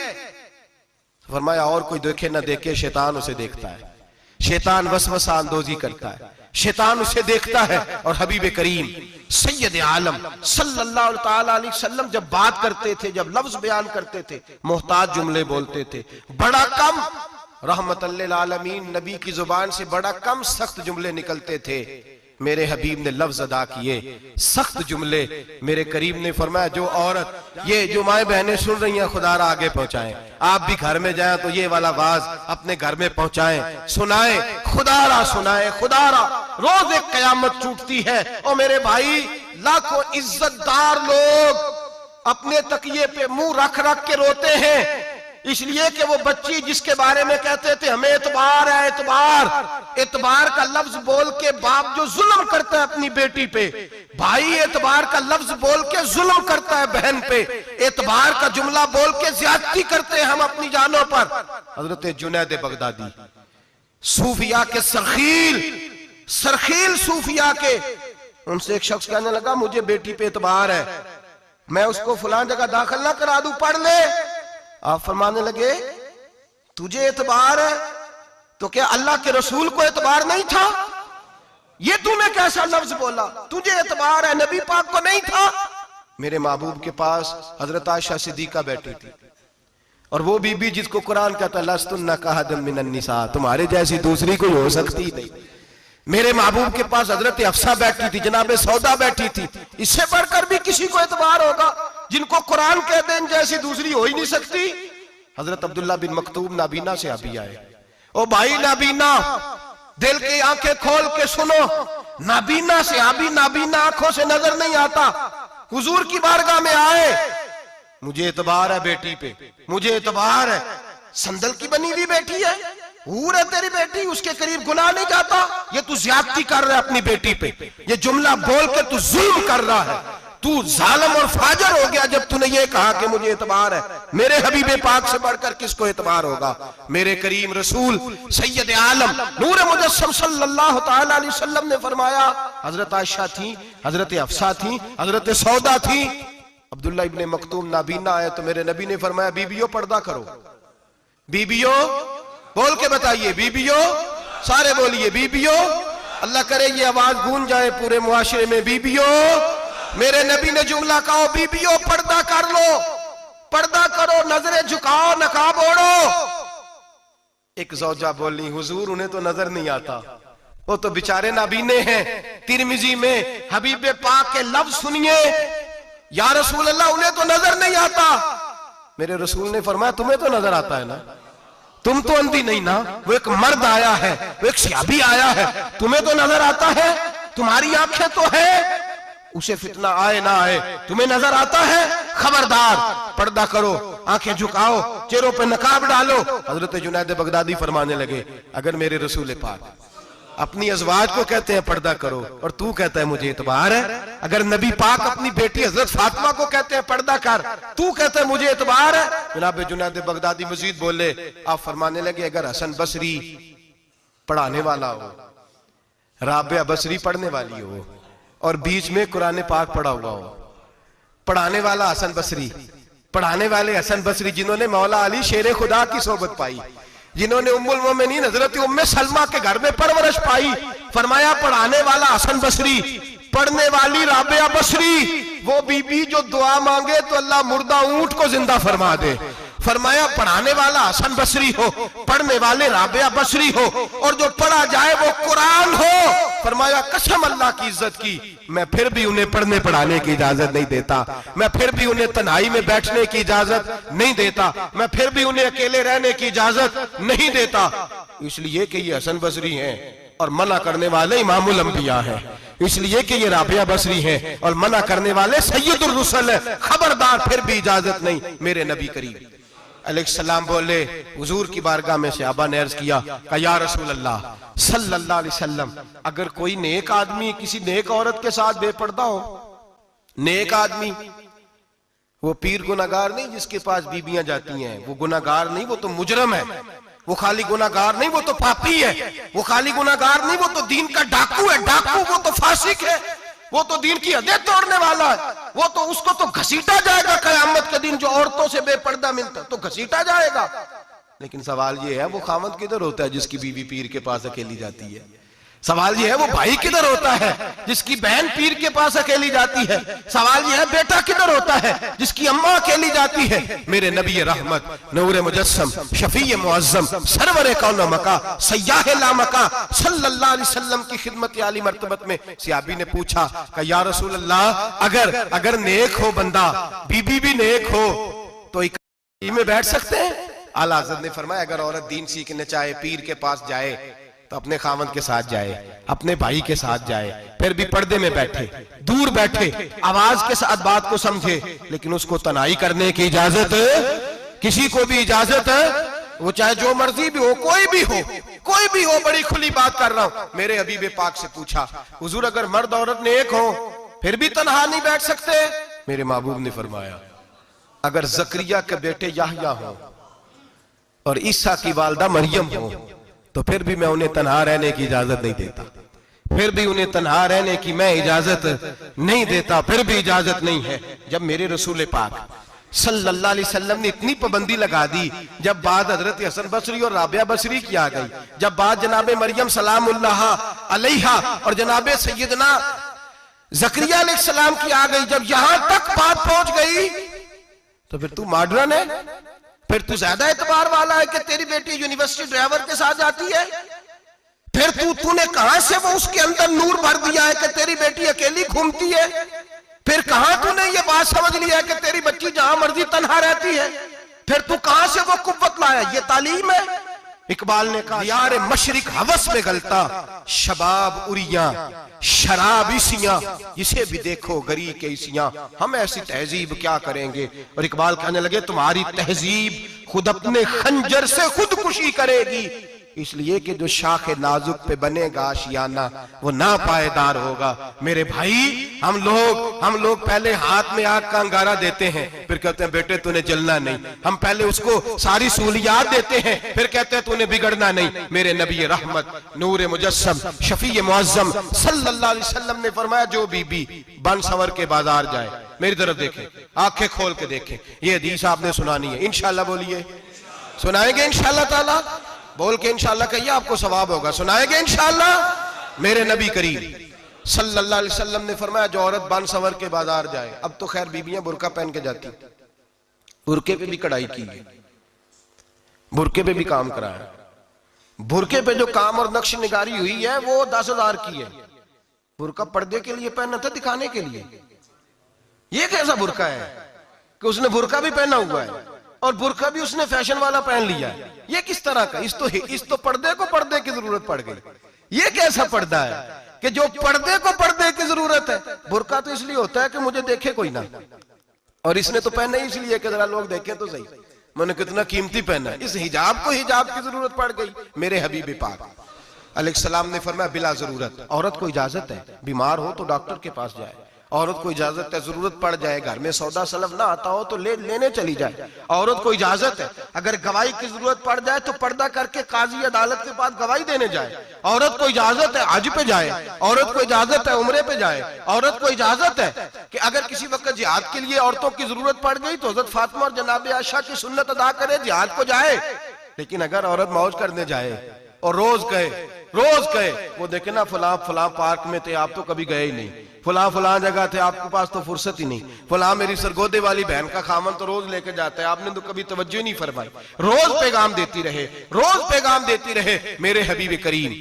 फरमाया और कोई देखे ना देखे, शैतान उसे देखता है, शैतान वसवसा अंदोजी करता है, शैतान उसे देखता है। और हबीब करीम सैयद आलम सल्लल्लाहु ताला अलैहि वसल्लम जब बात करते थे, जब लफ्ज बयान करते थे, मोहताज जुमले बोलते थे, बड़ा कम, रहमतुल्लिल आलमीन नबी की जुबान से बड़ा कम सख्त जुमले निकलते थे। मेरे हबीब ने लफ्ज अदा किए, सख्त जुमले। मेरे करीम ने फरमाया जो औरत, ये जो माए बहनें सुन रही हैं, खुदारा आगे पहुंचाएं, आप भी घर में जाएं तो ये वाला आवाज अपने घर में पहुंचाएं, सुनाएं, खुदारा सुनाएं, खुदारा रोज एक कयामत टूटती है। और मेरे भाई, लाखों इज्जतदार लोग अपने तकिए पे मुंह रख रख के रोते हैं, इसलिए कि वो बच्ची जिसके बारे में कहते थे हमें एतबार है, एतबार का लफ्ज बोल के बाप जो जुल्म करता है अपनी बेटी पे, भाई एतबार का लफ्ज बोल के जुल्म करता है बहन पे, एतबार का जुमला बोल के ज्यादती करते हैं हम अपनी जानों पर। हजरत जुनैद बगदादी, सूफिया के सरखील सूफिया के, उनसे एक शख्स कहने लगा मुझे बेटी पे एतबार है, मैं उसको फलां जगह दाखिल ना करा दूं, पढ़ ले। आप फरमाने लगे तुझे एतबार है तो क्या अल्लाह के रसूल को एतबार नहीं था? ये तूने कैसा लफ्ज बोला? तुझे एतबार है, नबी पाक को नहीं था? मेरे महबूब के पास हजरत आयशा सिद्दीका बैठी थी, और वो बीबी जिसको कुरान कहता लस्तुन्ना कहदम मिनन निसा, तुम्हारे जैसी दूसरी कोई हो सकती नहीं। मेरे महबूब के पास हजरत अफसा बैठी थी, जनाबे सौदा बैठी थी, इससे बढ़कर भी किसी को एतबार होगा जिनको कुरान कह दे जैसी दूसरी हो ही नहीं सकती। हजरत अब्दुल्ला बिन मक्तूम नाबीना से अभी आए, ओ भाई नाबीना, दिल की आंखें खोल के सुनो, नाबीना से अभी नाबीना आंखों से नजर नहीं आता, हुजूर की बारगाह में आए, मुझे एतबार है बेटी पे, मुझे एतबार है, संदल की बनी हुई बेटी है, हूर है तेरी बेटी, उसके करीब गुनाह नहीं जाता, ये तू ज्यादती कर रहा है अपनी बेटी पे, ये जुमला बोल के तू जुल्म कर रहा है, तू जालिम और फाजर हो गया जब तूने ये कहा कि मुझे एतबार है। मेरे हबीबे पाक से बढ़कर किसको एतबार होगा? मेरे करीम रसूल सैयद आलम नूर मुजस्सम सल्लल्लाहु तआला अलैहि वसल्लम ने फरमाया, हजरत आयशा थी, हजरत अफसा थी, हजरत सौदा थी, अब्दुल्ला इब्ने मक्तूम नाबीना आए तो मेरे नबी ने फरमाया बीबियों पर्दा करो, बीबियों बोल के बताइए, बीबियों, सारे बोलिए बीबियों, अल्लाह करे ये आवाज गूंज जाए पूरे मुआशरे में, बीबियों। मेरे नबी ने जुमला कहा बीबियों पर्दा कर लो, पर्दा करो, नजरें झुकाओ, नकाब ओढ़ो। एक ज़ौजा बोली हुजूर उन्हें तो नजर नहीं आता, वो तो बेचारे नाबीने हैं। तिरमिजी में हबीबे पाक के लफ्ज सुनिए, या रसूल अल्लाह उन्हें तो नजर नहीं आता। मेरे रसूल ने फरमाया तुम्हें तो नजर आता है ना, तुम तो अंधी नहीं ना, वो एक मर्द आया है, वो एक सहाबी आया है, तुम्हें तो नजर आता है, तुम्हारी आंखें तो है, उसे फितना आए ना आए तुम्हें नजर आता है, खबरदार पर्दा करो, आंखें झुकाओ, चेहरों पे नकाब डालो। हजरत जुनैद बगदादी फरमाने लगे अगर मेरे रसूल पाक अपनी अज़वाज को कहते हैं पर्दा करो और तू कहता है मुझे एतबार है, अगर नबी पाक अपनी बेटी हजरत फातिमा को कहते हैं पर्दा कर, तू कहता है मुझे एतबार है। जनाब जुनैद बगदादी मजीद बोले, आप फरमाने लगे अगर हसन बसरी पढ़ाने वाला हो, राबिया बसरी पढ़ने वाली हो और बीच में कुरान पाक पढ़ा हुआ हो, पढ़ाने वाला हसन बसरी, पढ़ाने वाले हसन बसरी जिन्होंने मौला अली शेर खुदा की सोबत पाई, जिन्होंने उम्मुल मोमिनीन हजरत उम्मे सलमा के घर में परवरिश पाई, फरमाया पढ़ाने वाला हसन बसरी, पढ़ने वाली राबिया बसरी, वो बीबी जो दुआ मांगे तो अल्लाह मुर्दा ऊंट को जिंदा फरमा दे। फरमाया पढ़ाने वाला हसन बसरी हो, पढ़ने वाले राबिया बसरी हो, और जो पढ़ा जाए वो कुरान हो। फरमाया कसम अल्लाह की इज्जत की, मैं फिर भी उन्हें पढ़ने पढ़ाने की इजाजत नहीं देता, मैं फिर भी उन्हें तन्हाई में बैठने की इजाजत नहीं देता, मैं फिर भी उन्हें अकेले रहने की इजाजत नहीं देता, इसलिए कि ये हसन बसरी हैं और मना करने वाले इमामुल अंबिया हैं, इसलिए कि ये राबिया बसरी हैं और मना करने वाले सैयदुर रुसल हैं, खबरदार फिर भी इजाजत नहीं। मेरे नबी करीम अलैहिस्सलाम बोले, हुजूर की बारगाह में सहाबा ने अर्ज किया या रसूल अल्लाह सल्लल्लाहु अलैहि वसल्लम, अगर कोई नेक आदमी किसी नेक औरत के साथ बेपर्दा हो, नेक आदमी, वो पीर गुनाहगार नहीं जिसके पास बीबियां जाती हैं, वो गुनाहगार नहीं, वो तो मुजरम है, वो खाली गुनाहगार नहीं, वो तो पापी है, वो खाली गुनाहगार नहीं, वो तो दीन का डाकू है, डाकू, वो तो फासिक है, वो तो दीन की हदें तोड़ने वाला है, वो तो उसको तो घसीटा जाएगा कयामत के दिन, जो औरतों से बेपर्दा मिलता तो घसीटा जाएगा। लेकिन सवाल ये है वो खामद किधर होता है जिसकी बीवी पीर के पास अकेली जाती है? सवाल ये है वो भाई किधर होता है जिसकी बहन पीर के पास अकेली जाती है? सवाल ये है बेटा किधर होता है जिसकी अम्मा अकेली जाती है? मेरे नबी रहमत नूर मुजस्सम शफी मुअज्जम सरवर कौन मका सय्याह ला मका सल्लल्लाहु अलैहि वसल्लम की खिदमत आली मर्तबत में सहाबी ने पूछा कि या रसूल अल्लाह अगर नेक हो बंदा, बीबी भी नेक हो, तो एक में बैठ सकते हैं? आला हज़रत ने फरमाया अगर औरत दीन सीखने चाहे, पीर के पास जाए तो अपने खामन के साथ जाए, अपने भाई के साथ जाए, फिर भी पर्दे में बैठे, दूर बैठे, आवाज के साथ बात को समझे, लेकिन उसको तनाई करने की इजाजत किसी को भी इजाजत है, वो चाहे जो मर्जी भी हो, कोई भी हो, कोई भी हो। बड़ी खुली बात कर रहा हूं। मेरे हबीब पाक से पूछा, हुजूर अगर मर्द औरत ने एक हो फिर भी तन्हा नहीं बैठ सकते? मेरे महबूब ने फरमाया, अगर जकरिया के बेटे याहया हो और ईसा की वालदा मरियम हो तो फिर भी मैं उन्हें तन्हा रहने की इजाजत नहीं देता, फिर भी उन्हें तन्हा रहने की मैं इजाजत नहीं देता, फिर भी इजाजत नहीं है। जब मेरे रसूल पाक सल्लल्लाहु अलैहि वसल्लम ने इतनी पाबंदी लगा दी, जब बात हजरत हसन बसरी और राबिया बसरी की आ गई, जब बात जनाबे मरियम सलामुल्लाह अलैहा और जनाबे सैयदना जकरिया अलैहिस्सलाम की आ गई, जब यहां तक बात पहुंच गई तो फिर तू मॉडर्न है, फिर तू ज्यादा एतबार वाला है कि तेरी बेटी यूनिवर्सिटी ड्राइवर के साथ जाती है, फिर तूने कहां से वो उसके अंदर नूर भर दिया है कि तेरी बेटी अकेली घूमती है, फिर कहां तूने ये बात समझ लिया है कि तेरी बच्ची जहां मर्जी तन्हा रहती है, फिर तू कहां से वो कुव्वत लाया? ये तालीम है। इकबाल ने कहा, यार मशरिक हवस में गलता, शबाब उरिया शराब इसियां, इसे भी देखो गरी के इसियां, हम ऐसी तहजीब क्या करेंगे? और इकबाल कहने लगे, तुम्हारी तहजीब खुद अपने खंजर से खुदकुशी करेगी, इसलिए कि जो शाखे नाजुक पे बनेगा आशियाना वो ना पायदार होगा। मेरे भाई, हम लोग पहले हाथ में आग का अंगारा देते हैं, फिर कहते हैं बेटे तूने जलना नहीं। हम पहले उसको सारी सहूलियात देते हैं, फिर कहते हैं तूने बिगड़ना नहीं। मेरे नबी रहमत नूर मुजस्सम शफी मुअज्जम सल्लल्लाहु अलैहि वसल्लम ने फरमाया, जो बीबी बन सवर के बाजार जाए, मेरी तरफ देखे, आंखें खोल के देखे, ये हदीस आपने सुनानी है। इंशाल्लाह बोलिए, सुनाएंगे इंशाल्लाह ताला, बोल के इंशाल्लाह कहिए, आपको सवाब होगा। सुनाएंगे इंशाल्लाह। मेरे नबी करीम सल्लल्लाहु अलैहि वसल्लम ने फरमाया, जो औरत बन सवर के बाजार जाए, अब तो खैर बीबियां बुरका पहन के जाती, बुरके पे भी कढ़ाई की है, बुरके पे भी काम कराया, बुरके पे जो काम और नक्श निगारी हुई है वो 10,000 की है। बुरका पर्दे के लिए पहना था, दिखाने के लिए। ये कैसा बुरका है कि उसने बुरका भी पहना हुआ है और बुरका भी उसने फैशन वाला पहन लिया है? ये किस तरह का? इस तो पर्दे को पर्दे की जरूरत पड़ गई। ये कैसा पर्दा है कि जो पर्दे को पर्दे की जरूरत है? बुरका तो इसलिए होता है कि मुझे देखे कोई ना, और इसने तो पहना ही इसलिए कि जरा लोग देखें तो सही मैंने कितना कीमती पहना है। इस हिजाब को हिजाब की जरूरत पड़ गई। मेरे हबीब पाक अलैहिस्सलाम ने फरमाया, बिला जरूरत औरत को इजाजत है, बीमार हो तो डॉक्टर के पास जाए, औरत को इजाजत है, जरूरत पड़ जाए, घर में सौदा सलब ना आता हो तो लेने चली जाए, औरत को इजाजत है। अगर गवाही की जरूरत पड़ जाए तो पर्दा करके काजी अदालत के पास गवाही देने जाए, औरत को इजाजत है हज पे जाए, औरत को इजाजत है उम्रे पे जाए, औरत को इजाजत है कि अगर किसी वक्त जिहाद के लिए औरतों की जरूरत पड़ गई तो हजरत फातिमा और जनाब आयशा की सुन्नत अदा करे, जिहाद को जाए। लेकिन अगर औरत मौज करने जाए और रोज कहे वो देखे ना फलां पार्क में थे, आप तो कभी गए ही नहीं, फलां जगह थे, आपके पास तो फुर्सत ही नहीं, फलां मेरी सरगोदे वाली बहन का खामन तो रोज लेके जाता है, आपने तो कभी तवज्जो नहीं फरमाई। रोज पैगाम देती रहे। मेरे हबीब करीम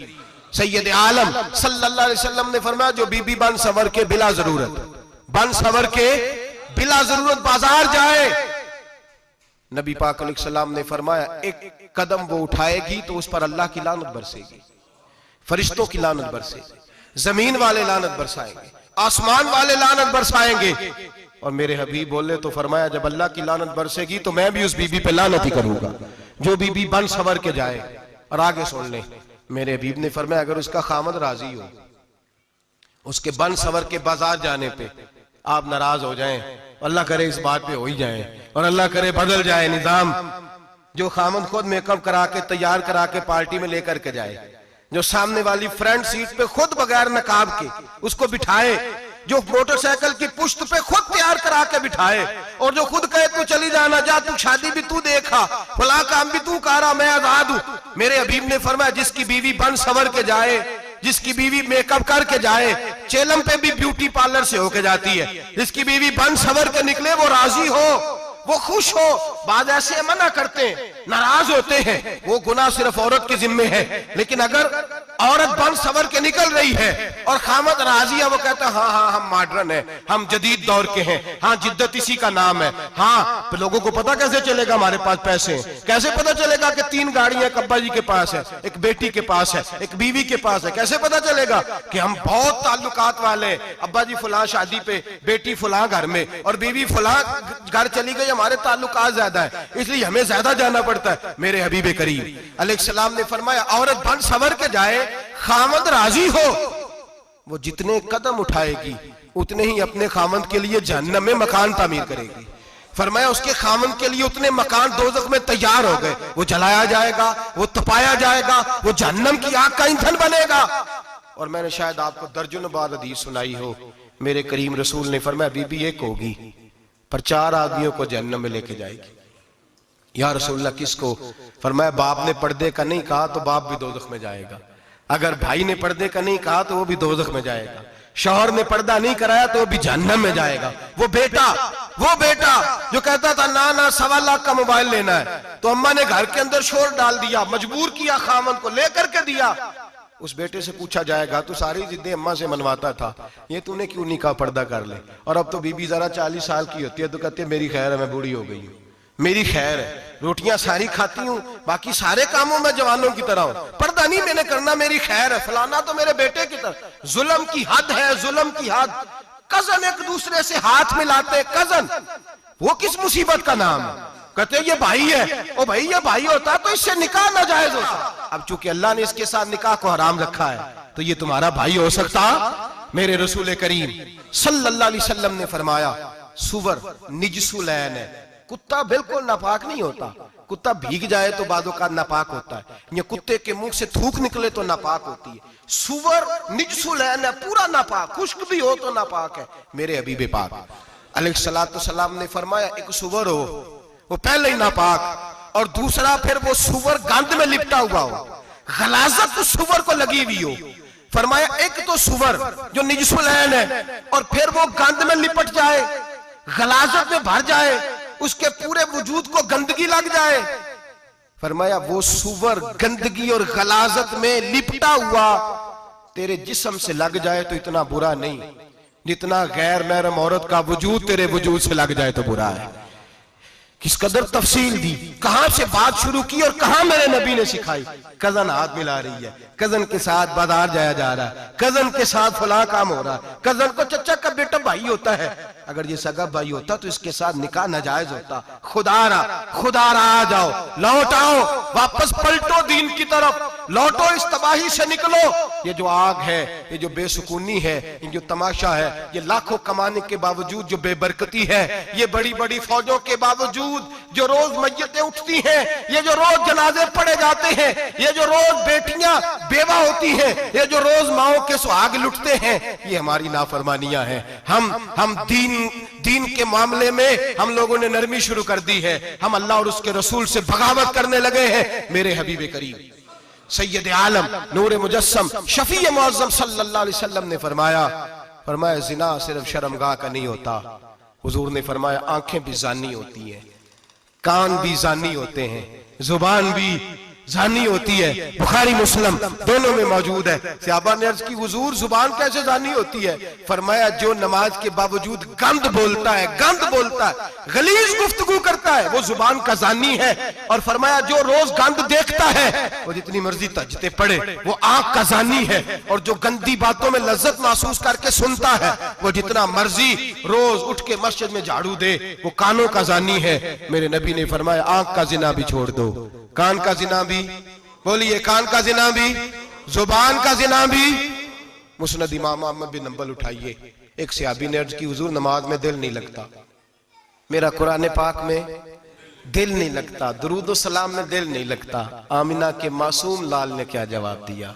सैयद आलम सल्लल्लाहु अलैहि वसल्लम ने फरमाया, जो बीबी बन सवर के बिला जरूरत बाजार जाए, नबी पाक अलैहिस्सलाम ने फरमाया, एक कदम वो उठाएगी तो उस पर अल्लाह की लानत बरसेगी, फरिश्तों की लानत बरसेगी, जमीन वाले लानत बरसाएंगे, आसमान वाले लानत बरसाएंगे। और मेरे हबीब बोले तो फरमाया, जब अल्लाह की लानत बरसेगी तो मैं भी उस बीबी पे लानत ही करूंगा जो बीबी बन सवर के जाए। और आगे सुन ले, मेरे हबीब ने फरमाया, अगर उसका खामद राजी हो उसके बन सवर के बाजार जाने पे, आप नाराज हो जाएं, अल्लाह करे इस बात पे हो ही जाए, और अल्लाह करे बदल जाए निजाम, जो खामद खुद मेकअप करा के तैयार करा के पार्टी में लेकर के जाए, जो सामने वाली फ्रंट सीट पे खुद बगैर नकाब के उसको बिठाए, जो मोटरसाइकिल की पुश्त पे खुद तैयार करा के बिठाए, और जो खुद कहे तू चली जाना, जा तू शादी भी तू देखा, फला काम भी तू करा, मैं आजाद हूं। मेरे हबीब ने फरमाया, जिसकी बीवी बन सवर के जाए, जिसकी बीवी मेकअप करके जाए, चेलम पे भी ब्यूटी पार्लर से होके जाती है, जिसकी बीवी बन सवर के निकले वो राजी हो, वो खुश हो। बाद ऐसे मना करते हैं, नाराज होते हैं, वो गुनाह सिर्फ औरत के जिम्मे है। लेकिन अगर औरत बन सवर के निकल रही है और खामद राजी है, वो कहता है हाँ हाँ हम मॉडर्न है, हम जदीद दौर के हैं, हाँ जिद्दत इसी का नाम है। हाँ तो लोगों को पता कैसे चलेगा हमारे पास पैसे हैं? कैसे पता चलेगा कि 3 गाड़ियां अब्बा जी के पास है, एक बेटी के पास है, एक बीवी के पास है? कैसे पता चलेगा कि हम बहुत ताल्लुकात वाले हैं? अब्बा जी फुला शादी पे, बेटी फुला घर में और बीवी फुला घर चली गई, हमारे ताल्लुकात ज्यादा है इसलिए हमें ज्यादा जाना पड़ता है। मेरे हबीब करीम अलैहिस्सलाम ने फरमाया औरत बन सवर के जाए, खामद राजी हो, वो जितने कदम उठाएगी उतने ही अपने खामद के लिए जहन्नम में मकान तामीर करेगी। फरमाया उसके खामद के लिए उतने मकान दोज़ख में तैयार हो गए, वो जलाया जाएगा, वो तपाया जाएगा, वो जहन्नम की आग का ईंधन बनेगा। और मैंने शायद आपको दर्जनों बार हदीस सुनाई हो, मेरे करीम रसूल ने फरमाया बीबी एक होगी पर 4 आदमियों को जहन्नम में लेके जाएगी। या रसूलल्लाह किसको? फरमाया बाप ने पर्दे का नहीं कहा तो बाप भी दोज़ख में जाएगा, अगर भाई ने पर्दे का नहीं कहा तो वो भी दोज़ख में जाएगा, शौहर ने पर्दा नहीं कराया तो वो भी जहन्नम में जाएगा। वो बेटा जो कहता था ना ना 1.25 लाख का मोबाइल लेना है, तो अम्मा ने घर के अंदर शोर डाल दिया, मजबूर किया, खामन को लेकर के दिया। उस बेटे से पूछा जाएगा तू सारी जिद्दें अम्मा से मनवाता था, ये तूने क्यों नहीं कहा पर्दा कर ले? और अब तो बीबी जरा 40 साल की होती है तो कहती है मेरी खैर है, मैं बूढ़ी हो गई हूँ, मेरी खैर है, रोटियां सारी खाती हूँ, बाकी सारे कामों में जवानों की तरह हूं, पर्दा नहीं मैंने करना, मेरी खैर है। फलाना तो मेरे बेटे की तरह। जुल्म की हद है, जुल्म की हद। कजन एक दूसरे से हाथ मिलाते, कजन, वो किस मुसीबत का नाम है? कहते ये भाई है, ओ भाई ये भाई होता तो इससे निकाह नाजायज होता। अब चूंकि अल्लाह ने इसके साथ निकाह को हराम रखा है तो ये तुम्हारा भाई हो सकता? मेरे रसूल करीम सल्लल्लाहु अलैहि वसल्लम ने फरमाया सुवर निजसुलैन है, कुत्ता बिल्कुल नापाक नहीं होता, कुत्ता भीग जाए तो बादों का नापाक होता है, ये कुत्ते के मुंह से थूक निकले तो नापाक होती है। सुवर निजसुलैन है, पूरा नापाक, खुश्क भी हो तो नापाक है। मेरे हबीब पाक अलैहिस्सलातु सलाम ने फरमाया एक सुवर हो वो पहले ही नापाक, और दूसरा फिर वो सुवर गंद में लिपटा हुआ हो, गलाजत उस सुवर को लगी हुई हो। फरमाया एक तो सुवर जो निजसुलैन है और फिर वो गंद में लिपट जाए, गलाजत में भर जाए, उसके पूरे वजूद को गंदगी लग जाए। फरमाया वो सुवर गंदगी और गलाजत में लिपटा हुआ तेरे जिस्म से लग जाए तो इतना बुरा नहीं जितना गैर महरम औरत का वजूद तेरे वजूद से लग जाए तो बुरा है। किस कदर तफसील दी, कहां से बात शुरू की और कहां मेरे नबी ने सिखाई। कजन हाथ मिला रही है, कजन के साथ बाजार जाया जा रहा है, कजन के साथ फला काम हो रहा है, कजन को चचा का बेटा भाई होता है, अगर ये सगा भाई होता तो इसके साथ निकाह नाजायज होता। खुदारा आ जाओ, लौट आओ, वापस पलटो दीन की तरफ, लौटो, इस तबाही से निकलो। ये जो आग है, ये जो बेसुकूनी है, ये जो तमाशा है, ये लाखों कमाने के बावजूद जो बेबरकती है, ये बड़ी बड़ी फौजों के बावजूद जो रोज मैयतें उठती हैं, ये जो रोज जनाजे पड़े जाते हैं, ये जो रोज बेटियां बेवा होती हैं, ये जो रोज माओ के सुहाग लुटते हैं, ये हमारी नाफरमानियां हैं। हम दीन के मामले में हम लोगों ने नरमी शुरू कर दी है, हम अल्लाह और उसके रसूल से बगावत करने लगे हैं। मेरे हबीब करीम सैयद आलम नूर मुजस्सम शफी मुअज्जम सल्लल्लाहु अलैहि वसल्लम ने फरमाया जिना सिर्फ शर्मगाह का नहीं होता, हुजूर ने फरमाया आंखें भी जानी होती हैं, कान भी जानी होते हैं, जुबान भी जानी होती है। बुखारी मुस्लिम दोनों में मौजूद है। सहाबा ने अर्ज की हुजूर जुबान कैसे जानी होती है? फरमाया जो नमाज के बावजूद गंद बोलता है, गलीज गुफ्तगू करता है, वो जुबान का जानी है। और फरमाया जो रोज गंद देखता है, वो जितनी मर्जी तजते पड़े, वो आंख का जानी है। और जो गंदी बातों में लज्जत महसूस करके सुनता है, वो जितना मर्जी रोज उठ के मस्जिद में झाड़ू दे, वो कानों का जानी है। मेरे नबी ने फरमाया आंख का जिना भी छोड़ दो, कान का जिना भी, बोलिए कान का जिना भी, जुबान का जिना भी। मुस्नद इमाम अहमद बिन हंबल उठाइए, एक सहाबी ने अर्ज की हुजूर नमाज में दिल नहीं लगता, मेरा कुरान पाक में दिल नहीं लगता, दुरूद व सलाम में दिल नहीं लगता। आमिना के मासूम लाल ने क्या जवाब दिया?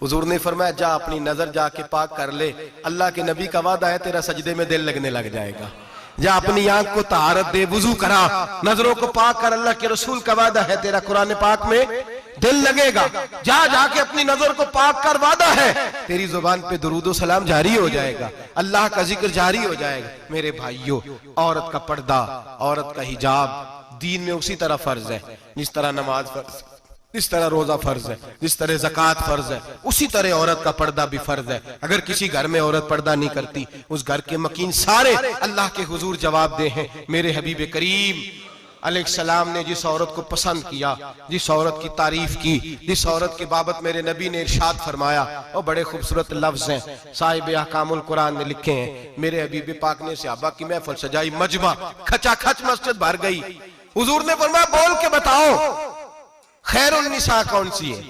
हुजूर ने फरमाया जा अपनी नजर जाके पाक कर ले, अल्लाह के नबी का वादा है तेरा सजदे में दिल लगने लग जाएगा। जा अपनी आंख को तहारत दे, वुजू करा, नजरों को पाक कर, अल्लाह के रसूल का वादा है तेरा कुरान पाक में दिल लगेगा, जा जाके अपनी नजर को पाक कर वादा है तेरी जुबान पे दुरूदो सलाम जारी हो जाएगा, अल्लाह का जिक्र जारी हो जाएगा। मेरे भाइयों, औरत का पर्दा, औरत का हिजाब दीन में उसी तरह फर्ज है जिस तरह नमाज फर्ज, जिस तरह रोजा फर्ज है, जिस तरह ज़कात फर्ज है, उसी तरह औरत का पर्दा भी फर्ज है। अगर किसी घर में औरत पर्दा नहीं करती, उस घर के मकीन सारे अल्लाह के हुजूर जवाब दे हैं। मेरे हबीब करीम अलैहिस्सलाम ने जिस औरत को पसंद किया, जिस औरत की तारीफ की, जिस औरत की बाबत मेरे नबी ने इरशाद फरमाया, और बड़े खूबसूरत लफ्ज हैं, साहिब अहकामुल कुरान ने लिखे हैं। मेरे हबीब पाक ने सहाबा की महफिल सजाई, मजमा खचाखच मस्जिद भर गई। हुजूर ने फरमाया बोल के बताओ खैरुन निसा कौन सी है,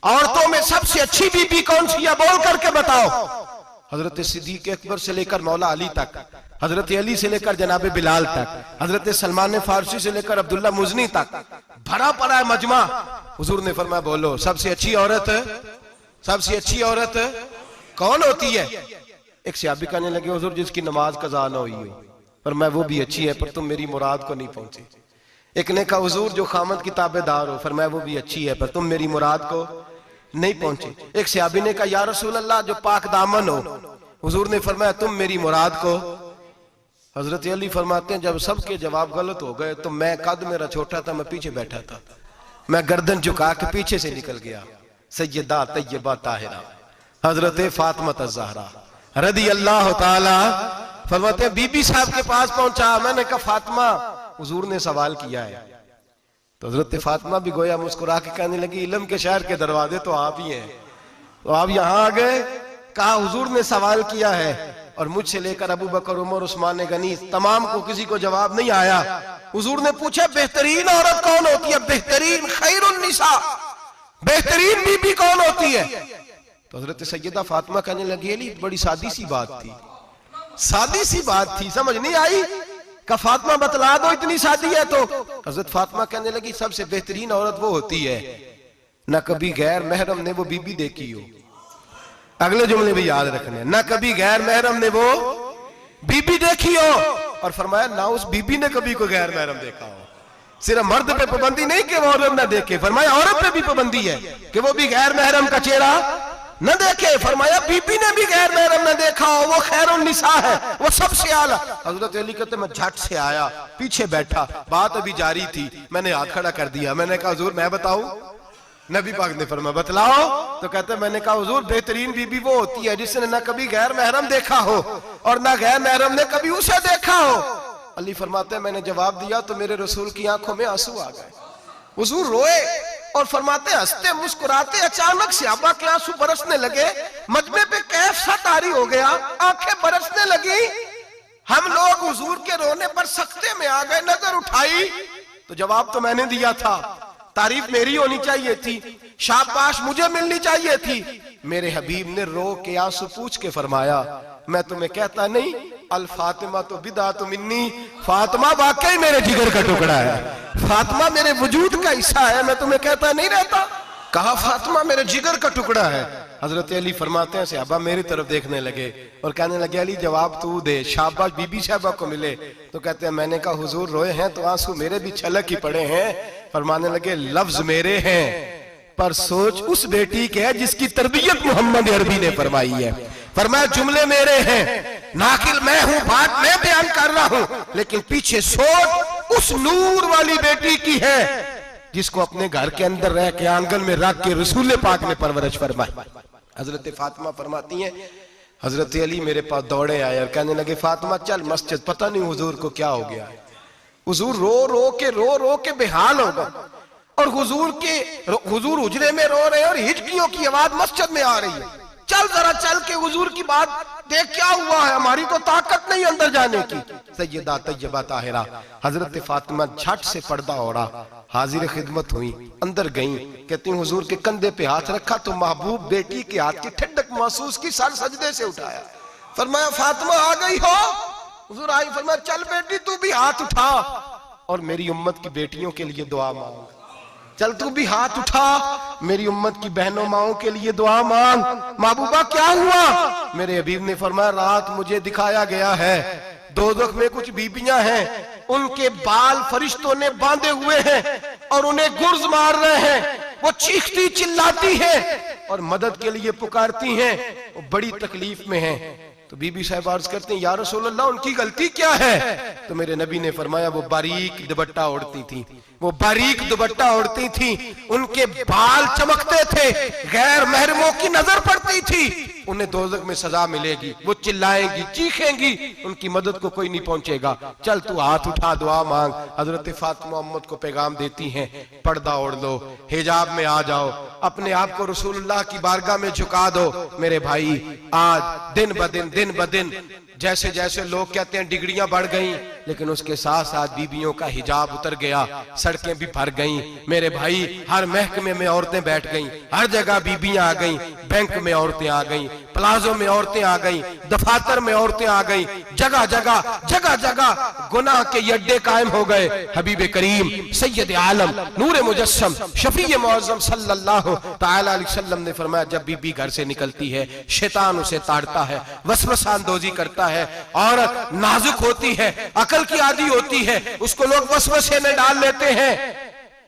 औरतों में सबसे अच्छी बीबी कौन सी है, बोल करके बताओ। हजरत सिद्दीक अकबर से लेकर मौला अली तक, हजरत अली से लेकर जनाबे बिलाल तक, हजरत सलमान फारसी से लेकर अब्दुल्ला मुजनी तक भरा पड़ा है मजमा। हुजूर ने फरमाया बोलो सबसे अच्छी औरत, सबसे अच्छी औरत कौन होती है? एक सहाबी कहने लगे हुजूर जिसकी नमाज कज़ा न हुई हो। पर मैं वो भी अच्छी है, पर तुम मेरी मुराद को नहीं पहुंची। एक ने कहा हुजूर जो खामद की ताबेदार हो, फरमाया वो भी अच्छी है, पर तुम मेरी मुराद को नहीं पहुंचे। एक सहाबी ने कहा या रसूल अल्लाह जो पाक दामन हो। हुजूर ने फरमाया तुम मेरी मुराद को। हजरत अली फरमाते हैं जब सबके जवाब गलत हो गए तो मैं, कद मेरा छोटा था, मैं पीछे बैठा था, मैं गर्दन झुका के पीछे से निकल गया। सैयदा तैयबा ताहिरा हजरत फातिमा ज़हरा रदी अल्लाह ताला फरमाते हैं बीबी साहब के पास पहुंचा। मैंने कहा फातिमा हुजूर ने सवाल किया है। तो हजरत फातिमा भी गोया मुस्कुरा के कहने लगी इल्म के शहर के दरवाजे तो आप ही हैं, तो आप यहाँ आ गए। कहा हुजूर ने सवाल किया है और मुझसे लेकर अबू बकर, उमर, उस्मान गनी तमाम को किसी को जवाब नहीं आया। हुजूर ने पूछा बेहतरीन औरत कौन होती है, बेहतरीन खैरुन निसा, बेहतरीन बीबी कौन होती है? तो हजरत सैयदा फातिमा कहने लगी अली बड़ी सादी सी बात थी, सादी सी बात थी, समझ नहीं आई। का फातिमा बतला दो इतनी सादी है। तो हजरत फातिमा कहने लगी सबसे बेहतरीन औरत वो होती है ना कभी गैर महरम ने वो बीबी देखी हो। अगले जुमले भी याद रखने, ना कभी गैर महरम ने वो बीबी देखी हो, और फरमाया ना उस बीबी ने कभी कोई गैर महरम देखा हो। सिर्फ मर्द पे पाबंदी नहीं कि वो औरत ना देखे, फरमाया औरत पे भी पाबंदी है कि वो भी गैर महरम का चेहरा न देखे। फरमाया बीबी ने भी गैर महरम न देखा हो, वो खैरुन निसा है, वो सबसे आला। हजरत अली कहते मैं झट से आया, पीछे बैठा, बात अभी जारी थी, मैंने हाथ खड़ा कर दिया। मैंने कहा हुजूर मैं बताऊं? नबी पाक ने फरमाया बतलाओ। तो कहते मैंने कहा हुजूर बेहतरीन बीबी वो होती है जिसने न कभी गैर महरम देखा हो और न गैर महरम ने कभी उसे देखा हो। अली फरमाते मैंने जवाब दिया तो मेरे रसूल की आंखों में आंसू आ गए। हुजूर रोए और फरमाते हंसते मुस्कुराते अचानक सहाबा के आंसू बरसने लगे, मजमे पे कैफ सा तारी हो गया, आंखें बरसने लगी। हम लोग हुजूर के रोने पर सख्ते में आ गए। नजर उठाई तो जवाब तो मैंने दिया था, तारीफ मेरी होनी चाहिए थी, शाबाश मुझे मिलनी चाहिए थी। मेरे हबीब ने रो के आंसू पूछ के फरमाया मैं तुम्हें कहता नहीं अल फातिमा तो बिदा तो मिन्नी, फातिमा वाकई मेरे जिगर का टुकड़ा है, फातिमा मेरे वजूद का हिस्सा है, मैं तुम्हें कहता नहीं रहता। कहा फातिमा मेरे जिगर का टुकड़ा है। हजरत अली फरमाते हैं सहाबा मेरी तरफ देखने लगे और कहने लगे अली जवाब तू दे, शाबाश बीबी साहबा को मिले। तो कहते हैं मैंने कहा हुजूर रोए हैं तो आंसू मेरे भी छलक ही पड़े हैं। फरमाने लगे लफ्ज मेरे हैं पर सोच उस बेटी के है जिसकी तरबियत मोहम्मद अरबी ने फरमाई है। फरमाया जुमले मेरे हैं, नाकिल मैं हूं, बात मैं बयान कर रहा हूं, लेकिन पीछे सोच उस नूर वाली बेटी की है जिसको अपने घर के अंदर रह के आंगन में रख के रसूल पाक ने परवरिश फरमाई। हजरत फातिमा फरमाती हैं हजरत अली मेरे पास दौड़े आए और कहने लगे फातिमा चल मस्जिद, पता नहीं हुजूर को क्या हो गया है। हुजूर रो रो के बेहाल हो गए और हुजूर हुजरे में रो रहे हैं और हिचकियों की आवाज मस्जिद में आ रही है। चल जरा चल के हुजूर की बात देख क्या हुआ है, हमारी तो ताकत नहीं अंदर जाने की। सैयदा तैयबा ताहिरा हजरत फातिमा झट से पर्दा ओढ़ा, हाजिर खिदमत हुई, अंदर गई। कहती हुजूर के कंधे पे हाथ रखा तो महबूब बेटी के हाथ की ठंडक महसूस की, सर सजदे से उठाया। फरमाया फातिमा आ गई हो? हुजूर आई। फरमाया चल बेटी तू भी हाथ उठा और मेरी उम्मत की बेटियों के लिए दुआ मांग। चल तू भी हाथ उठा, मेरी उम्मत की बहनों माओं के लिए दुआ मांग। महबूबा क्या हुआ? मेरे हबीब ने फरमाया रात मुझे दिखाया गया है दोज़ख में कुछ बीबियां हैं, उनके बाल फरिश्तों ने बांधे हुए हैं और उन्हें गुर्ज मार रहे हैं। वो चीखती चिल्लाती हैं और मदद के लिए पुकारती हैं, वो बड़ी तकलीफ में हैं। तो बीबी साहब अर्ज करते हैं, या रसूल अल्लाह, उनकी गलती क्या है? तो मेरे नबी ने फरमाया, वो बारीक दुपट्टा ओढ़ती थी, वो बारीक दुपट्टा ओढ़ती थी, उनके बाल चमकते थे, गैर महरमों की नजर पड़ती थी, उन्हें दोज़ख में सजा मिलेगी, वो चिल्लाएंगी, चीखेंगी, उनकी मदद को कोई नहीं पहुंचेगा। चल तू हाथ उठा, दुआ मांग। हजरत फातिमा उम्मत को पैगाम देती हैं, पर्दा ओढ़ लो, हिजाब में आ जाओ, अपने आप को रसूलुल्लाह की बारगाह में झुका दो। मेरे भाई, आज दिन ब दिन जैसे जैसे लोग कहते हैं डिग्रियां बढ़ गई, लेकिन उसके साथ साथ बीबियों का हिजाब उतर गया, सड़कें भी भर गईं। मेरे भाई, हर महकमे में औरतें बैठ गईं, हर जगह बीबियां आ गईं, बैंक में औरतें आ गईं, प्लाजो में औरतें आ गईं, दफातर में औरतें आ गईं, जगह जगह गुनाह के अड्डे कायम हो गए। हबीब करीम सैयद आलम नूर मुजस्सम शफी मुअज़्ज़म सल्लल्लाहु तआला अलैहि वसल्लम ने फरमाया, जब बीबी घर से निकलती है, शैतान उसे ताड़ता है, वसवसा अंदोजी करता है। औरत नाजुक होती है, अकल की आदी होती है, उसको लोग वसवसे में डाल लेते हैं।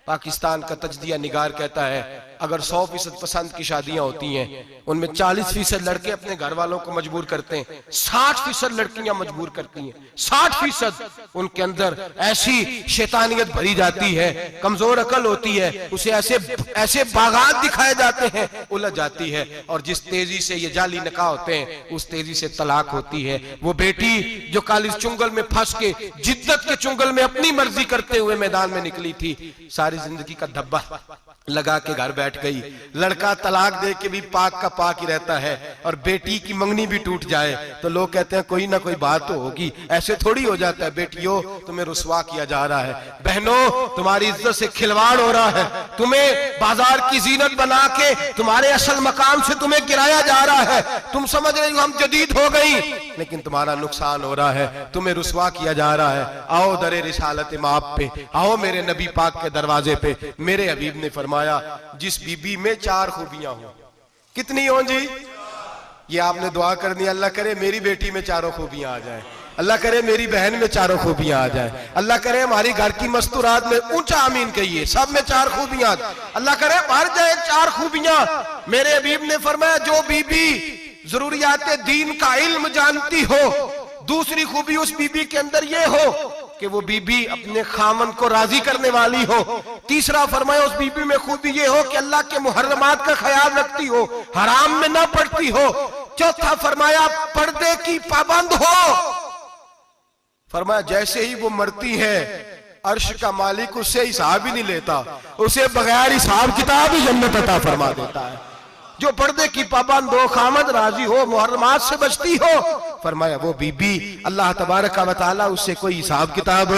पाकिस्तान का तजदिया निगार कहता है, अगर 100% पसंद की शादियां होती हैं, उनमें 40% लड़के अपने घर वालों को मजबूर करते हैं, 60% लड़कियां मजबूर करती हैं। 60% उनके अंदर ऐसी शैतानियत भरी जाती है, कमजोर अकल होती है, उसे ऐसे बागात दिखाए जाते हैं, उलझ जाती है। और जिस तेजी से ये जाली निकाह होते हैं, उस तेजी से तलाक होती है। वो बेटी जो कालिज चुंगल में फंस के, जिद्दत के चुंगल में अपनी मर्जी करते हुए मैदान में निकली थी, सारी जिंदगी का धब्बा लगा के घर बैठ गई। लड़का तलाक दे के भी पाक का पाक ही रहता है, और बेटी की मंगनी भी टूट जाए तो लोग कहते हैं कोई ना कोई बात तो होगी। ऐसे थोड़ी हो जाता है। बेटियों, तुम्हें रुसवा किया जा रहा है। बहनों, तुम्हारी इज्जत से खिलवाड़ हो रहा है। तुम्हें बाजार की जीनत बना के तुम्हारे असल मकाम से तुम्हें गिराया जा रहा है। तुम समझ रही हो हम जदीद हो गई, लेकिन तुम्हारा नुकसान हो रहा है, तुम्हें रुसवा किया जा रहा है। आओ दरे रिसालत माप पे, आओ मेरे नबी पाक के दरवाजे पे। मेरे हबीब ने फरमाया, जिस बीबी में 4 खूबियां हो, कितनी हो जी? ये आपने दुआ कर दी, अल्लाह करे मेरी बेटी में 4 खूबियां आ जाए, अल्लाह करे मेरी बहन में 4 खूबियां आ जाए, अल्लाह करे हमारी घर की मस्तूरात में, ऊंचा आमीन कहिए, सब में 4 खूबियां, अल्लाह करे भर जाए 4 खूबियां। मेरे हबीब ने फरमाया, जो बीबी जरूरियात दीन का इल्म जानती हो, दूसरी खूबी उस बीबी के अंदर ये हो कि वो बीबी अपने खामन को राजी करने वाली हो। तीसरा फरमाया, उस बीबी में खूबी ये हो कि अल्लाह के मुहर्रमात का ख्याल रखती हो, हराम में ना पड़ती हो। चौथा फरमाया, पर्दे की पाबंद हो। फरमाया, जैसे ही वो मरती है, अर्श का मालिक उससे हिसाब ही नहीं लेता, उसे बगैर हिसाब किताब ही जन्नत अता फरमा देता है। जो पर्दे की पाबंद हो, खामद राजी हो, मुहर्रमात से बचती हो, फरमाया वो बीबी अल्लाह तबारक व तआला उससे कोई हिसाब किताब,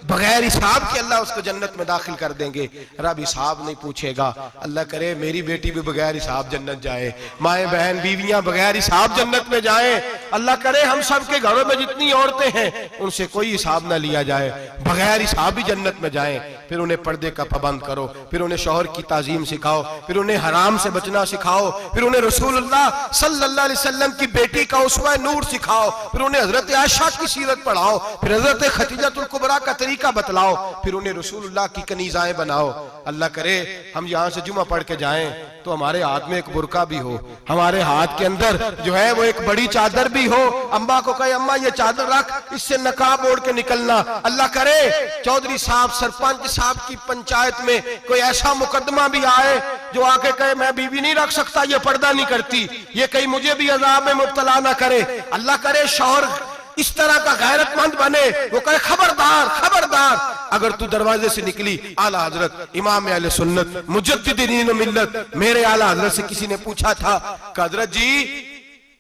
बगैर हिसाब के अल्लाह उसको जन्नत में दाखिल कर देंगे। रब हिसाब नहीं पूछेगा। अल्लाह करे मेरी बेटी भी बगैर हिसाब जन्नत जाए, माए बहन बीवियां बगैर हिसाब जन्नत में जाए। अल्लाह करे हम सब के घरों में जितनी औरतें हैं उनसे कोई हिसाब ना लिया जाए, बगैर हिसाब भी जन्नत में जाए। फिर उन्हें पर्दे का पाबंद करो, फिर उन्हें शौहर की ताजीम सिखाओ, फिर उन्हें हराम से बचना सिखाओ, फिर उन्हें रसूलुल्लाह सल्लल्लाहु अलैहि वसल्लम की बेटी का उसवा नूर सिखाओ, फिर उन्हें हजरत आयशा की सीरत पढ़ाओ, फिर हजरत खदीजतुल कुबरा का तरीका बतलाओ, फिर उन्हें रसूलुल्लाह की कनीज़ाएं बनाओ। अल्लाह करे हम यहाँ से जुमा पढ़ के जाएं तो हमारे हाथ में एक बुरका भी हो, हमारे हाथ के अंदर जो है वो एक बड़ी चादर भी हो। अम्मा को कहे अम्मा ये चादर रख, इससे नकाब ओढ़ के निकलना। अल्लाह करे चौधरी साहब सरपंच साहब की पंचायत में कोई ऐसा मुकदमा भी आए जो आके कहे मैं बीवी नहीं रख सकता, ये पर्दा नहीं करती, ये कहीं मुझे भी अजाब में मुब्तला ना करे। अल्लाह करे शौहर इस तरह का गैरतमंद बने, वो कहे खबरदार खबरदार, अगर तू दरवाजे से निकली। आला हजरत इमाम अहले सुन्नत मुजद्दिद दीन व मिल्लत मेरे आला हजरत से किसी ने पूछा था कि हजरत जी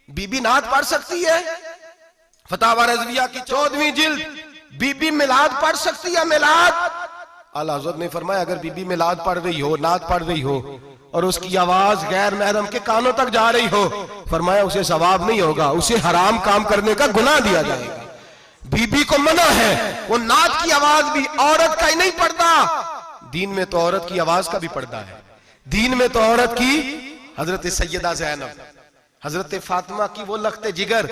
बीबी नात पढ़ सकती है? फतावा रज़विया की 14वीं जिल्द, बीबी मिलाद पढ़ सकती है? मिलाद? आला हजरत ने फरमाया अगर बीबी मिलाद पढ़ रही हो, नात पढ़ रही हो और उसकी आवाज गैर महरम के कानों तक जा रही हो, फरमाया उसे सवाब नहीं होगा, उसे हराम काम करने का गुनाह दिया जाएगा। बीबी को मना है, वो नात की आवाज भी औरत का ही नहीं पड़ता, दीन में तो औरत की आवाज का भी पर्दा है। दीन में तो औरत की हजरत सैयदा ज़ैनब, हजरत फातिमा की वो लख्ते जिगर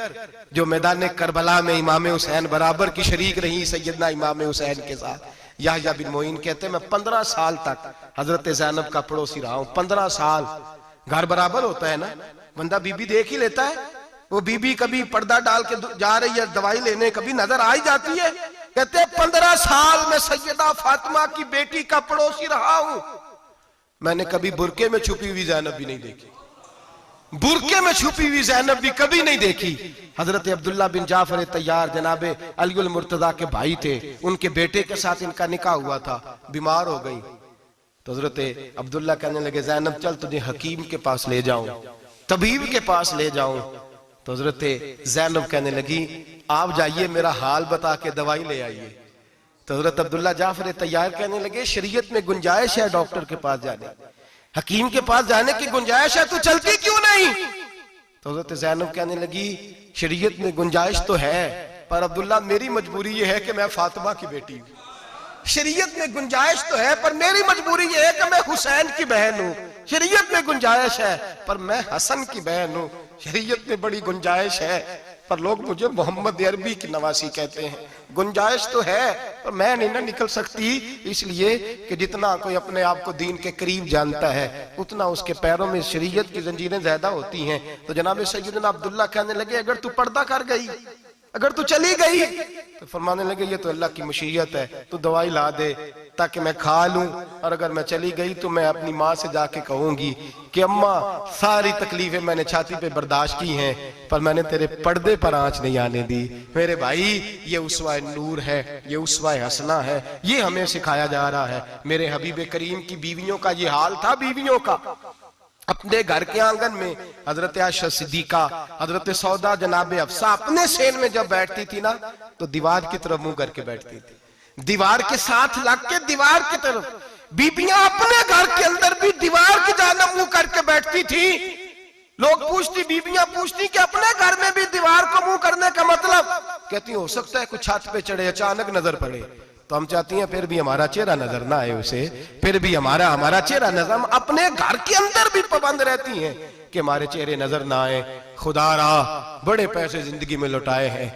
जो मैदान करबला में इमाम हुसैन बराबर की शरीक रही सैयदना इमाम हुसैन के साथ, याह्या बिन मोइन कहते मैं 15 साल तक हजरत ज़ैनब का पड़ोसी रहा हूं। 15 साल। घर बराबर होता है ना, बंदा बीबी देख ही लेता है। वो बीबी कभी पर्दा डाल के जा रही है दवाई लेने, कभी नजर आ ही जाती है। कहते 15 साल में सैयदा फातिमा की बेटी का पड़ोसी रहा हूं, मैंने कभी बुरके में छुपी हुई ज़ैनब भी नहीं देखी। बुरके में छुपी हुई ज़ैनब भी कभी नहीं देखी। हजरत अब्दुल्ला बिन जाफर तैयार जनाबे अली मुर्तजा के भाई थे, उनके बेटे के साथ इनका निकाह हुआ था, बीमार हो गई तो हजरत अब्दुल्ला कहने लगे ज़ैनब चल तुझे हकीम के पास ले जाऊं, तबीब के पास ले जाऊं। तो हजरत ज़ैनब कहने लगी आप जाइए मेरा हाल बता के दवाई ले आइए। तो हजरत अब्दुल्ला जाफर तैयार कहने लगे शरीयत में गुंजाइश है डॉक्टर के पास जाने, हकीम के पास जाने की गुंजाइश है, तू चलती क्यों नहीं? तो हजरत ज़ैनब कहने लगी शरीयत में गुंजाइश तो है पर अब्दुल्ला मेरी मजबूरी ये है कि मैं फातिमा की बेटी हूं। शरीयत में गुंजाइश तो है पर मेरी मजबूरी ये है कि मैं हुसैन की बहन हूं। शरीयत में गुंजाइश है पर मैं हसन की बहन हूं। शरीयत में बड़ी गुंजाइश है पर लोग मुझे मोहम्मद अरबी की नवासी कहते हैं। गुंजाइश तो है पर मैं नहीं ना निकल सकती, इसलिए कि जितना कोई अपने आप को दीन के करीब जानता है उतना उसके पैरों में शरीयत की जंजीरें ज्यादा होती हैं। तो जनाब सैयदना अब्दुल्ला कहने लगे अगर तू पर्दा कर गई, अगर तू चली गई, तो फरमाने लगे ये तो अल्लाह की मशीयत है, तू दवाई ला दे ताकि मैं खा लूं, और अगर मैं चली गई तो मैं अपनी माँ से जाके कहूंगी कि अम्मा सारी तकलीफें मैंने छाती पे बर्दाश्त की हैं पर मैंने तेरे पर्दे पर आंच नहीं आने दी। मेरे भाई ये उसवा नूर है, ये उसवा हसना है, ये हमें सिखाया जा रहा है। मेरे हबीब करीम की बीवियों का ये हाल था। बीवियों का अपने घर के आंगन में हजरत आयशा सिद्दीका, हजरत सौदा, जनाबे अफसा अपने सेन में जब बैठती थी ना तो दीवार की तरफ मुंह करके बैठती थी, दीवार के साथ लग के दीवार की तरफ। बीबियां अपने घर के अंदर भी दीवार की जानिब मुंह करके बैठती थी। लोग पूछती, बीबियां पूछती कि अपने घर में भी दीवार को मुंह करने का मतलब? कहती हो सकता है कुछ छत पे चढ़े अचानक नजर पड़े तो हम चाहती हैं फिर भी हमारा चेहरा नजर ना आए उसे, फिर भी हमारा चेहरा नजर। हम अपने घर के अंदर भी पाबंद रहती हैं कि हमारे चेहरे नजर ना आए। खुदारा बड़े पैसे जिंदगी में लुटाए हैं,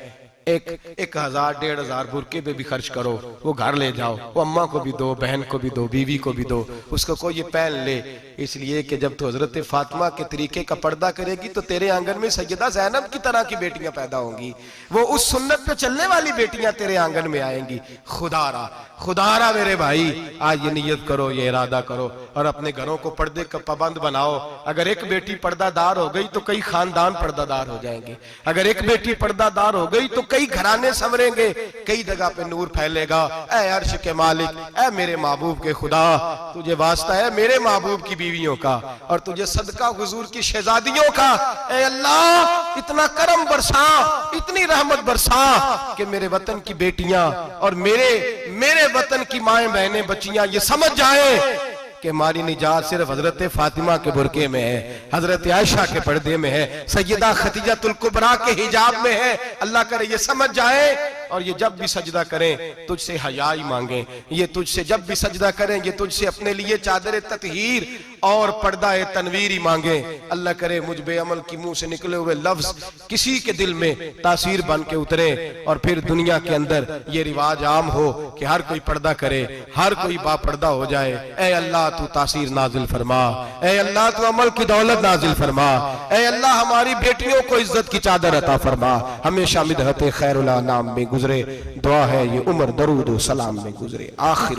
1000 1500 बुरके पे भी खर्च करो, वो घर ले जाओ, वो अम्मा को भी दो, बहन को भी दो, बीवी को भी दो, उसको कोई ये पहन ले। इसलिए कि जब तो हजरत फातिमा के तरीके का पर्दा करेगी तो तेरे आंगन में सैयदा ज़ैनब की तरह की बेटियां पैदा होंगी, वो उस सुन्नत पे चलने वाली बेटियां तेरे आंगन में आएंगी। खुदारा खुदारा मेरे भाई आज ये नियत करो, ये इरादा करो और अपने घरों को पर्दे का पाबंद बनाओ। अगर एक बेटी पर्दादार हो गई तो कई खानदान पर्दादार हो जाएंगे, अगर एक बेटी पर्दादार हो गई तो कई घराने संवरेंगे, कई जगह पे नूर फैलेगा। ऐ अर्श के मालिक, ऐ मेरे महबूब के खुदा, तुझे वास्ता है मेरे महबूब की बीवियों का और तुझे सदका हुजूर की शहजादियों का। ऐ अल्लाह इतना करम बरसा, इतनी रहमत बरसा कि मेरे वतन की बेटियां और मेरे वतन की माएं बहनें बच्चियां ये समझ जाए कि हमारी निजात सिर्फ हजरत फातिमा के बुरके में है, हजरत आयशा के पर्दे में है, सैयदा खदीजतुल कुबरा के हिजाब में है। अल्लाह करे ये समझ जाए और ये जब भी सजदा करें तुझसे हयाई मांगे, ये तुझसे जब भी सजदा करें ये तुझसे अपने लिए चादर ततहीर और पर्दा तनवीर ही मांगे। अल्लाह करे मुझ बेअमल की मुंह से निकले हुए लफ्ज किसी के दिल में तासीर बन के उतरे और फिर दुनिया के अंदर ये रिवाज आम हो कि हर कोई पर्दा करे, हर कोई बापर्दा हो जाए। ऐ अल्लाह तू तासीर नाजिल फरमा, ऐ अल्लाह तू अमल की दौलत नाजिल फरमा, ऐ अल्लाह हमारी बेटियों को इज्जत की चादर अता फरमा, हमेशा मिदहत खैरुल अनाम में गुजरे। दुआ है ये उम्र दरूद सलाम में गुजरे। आखिर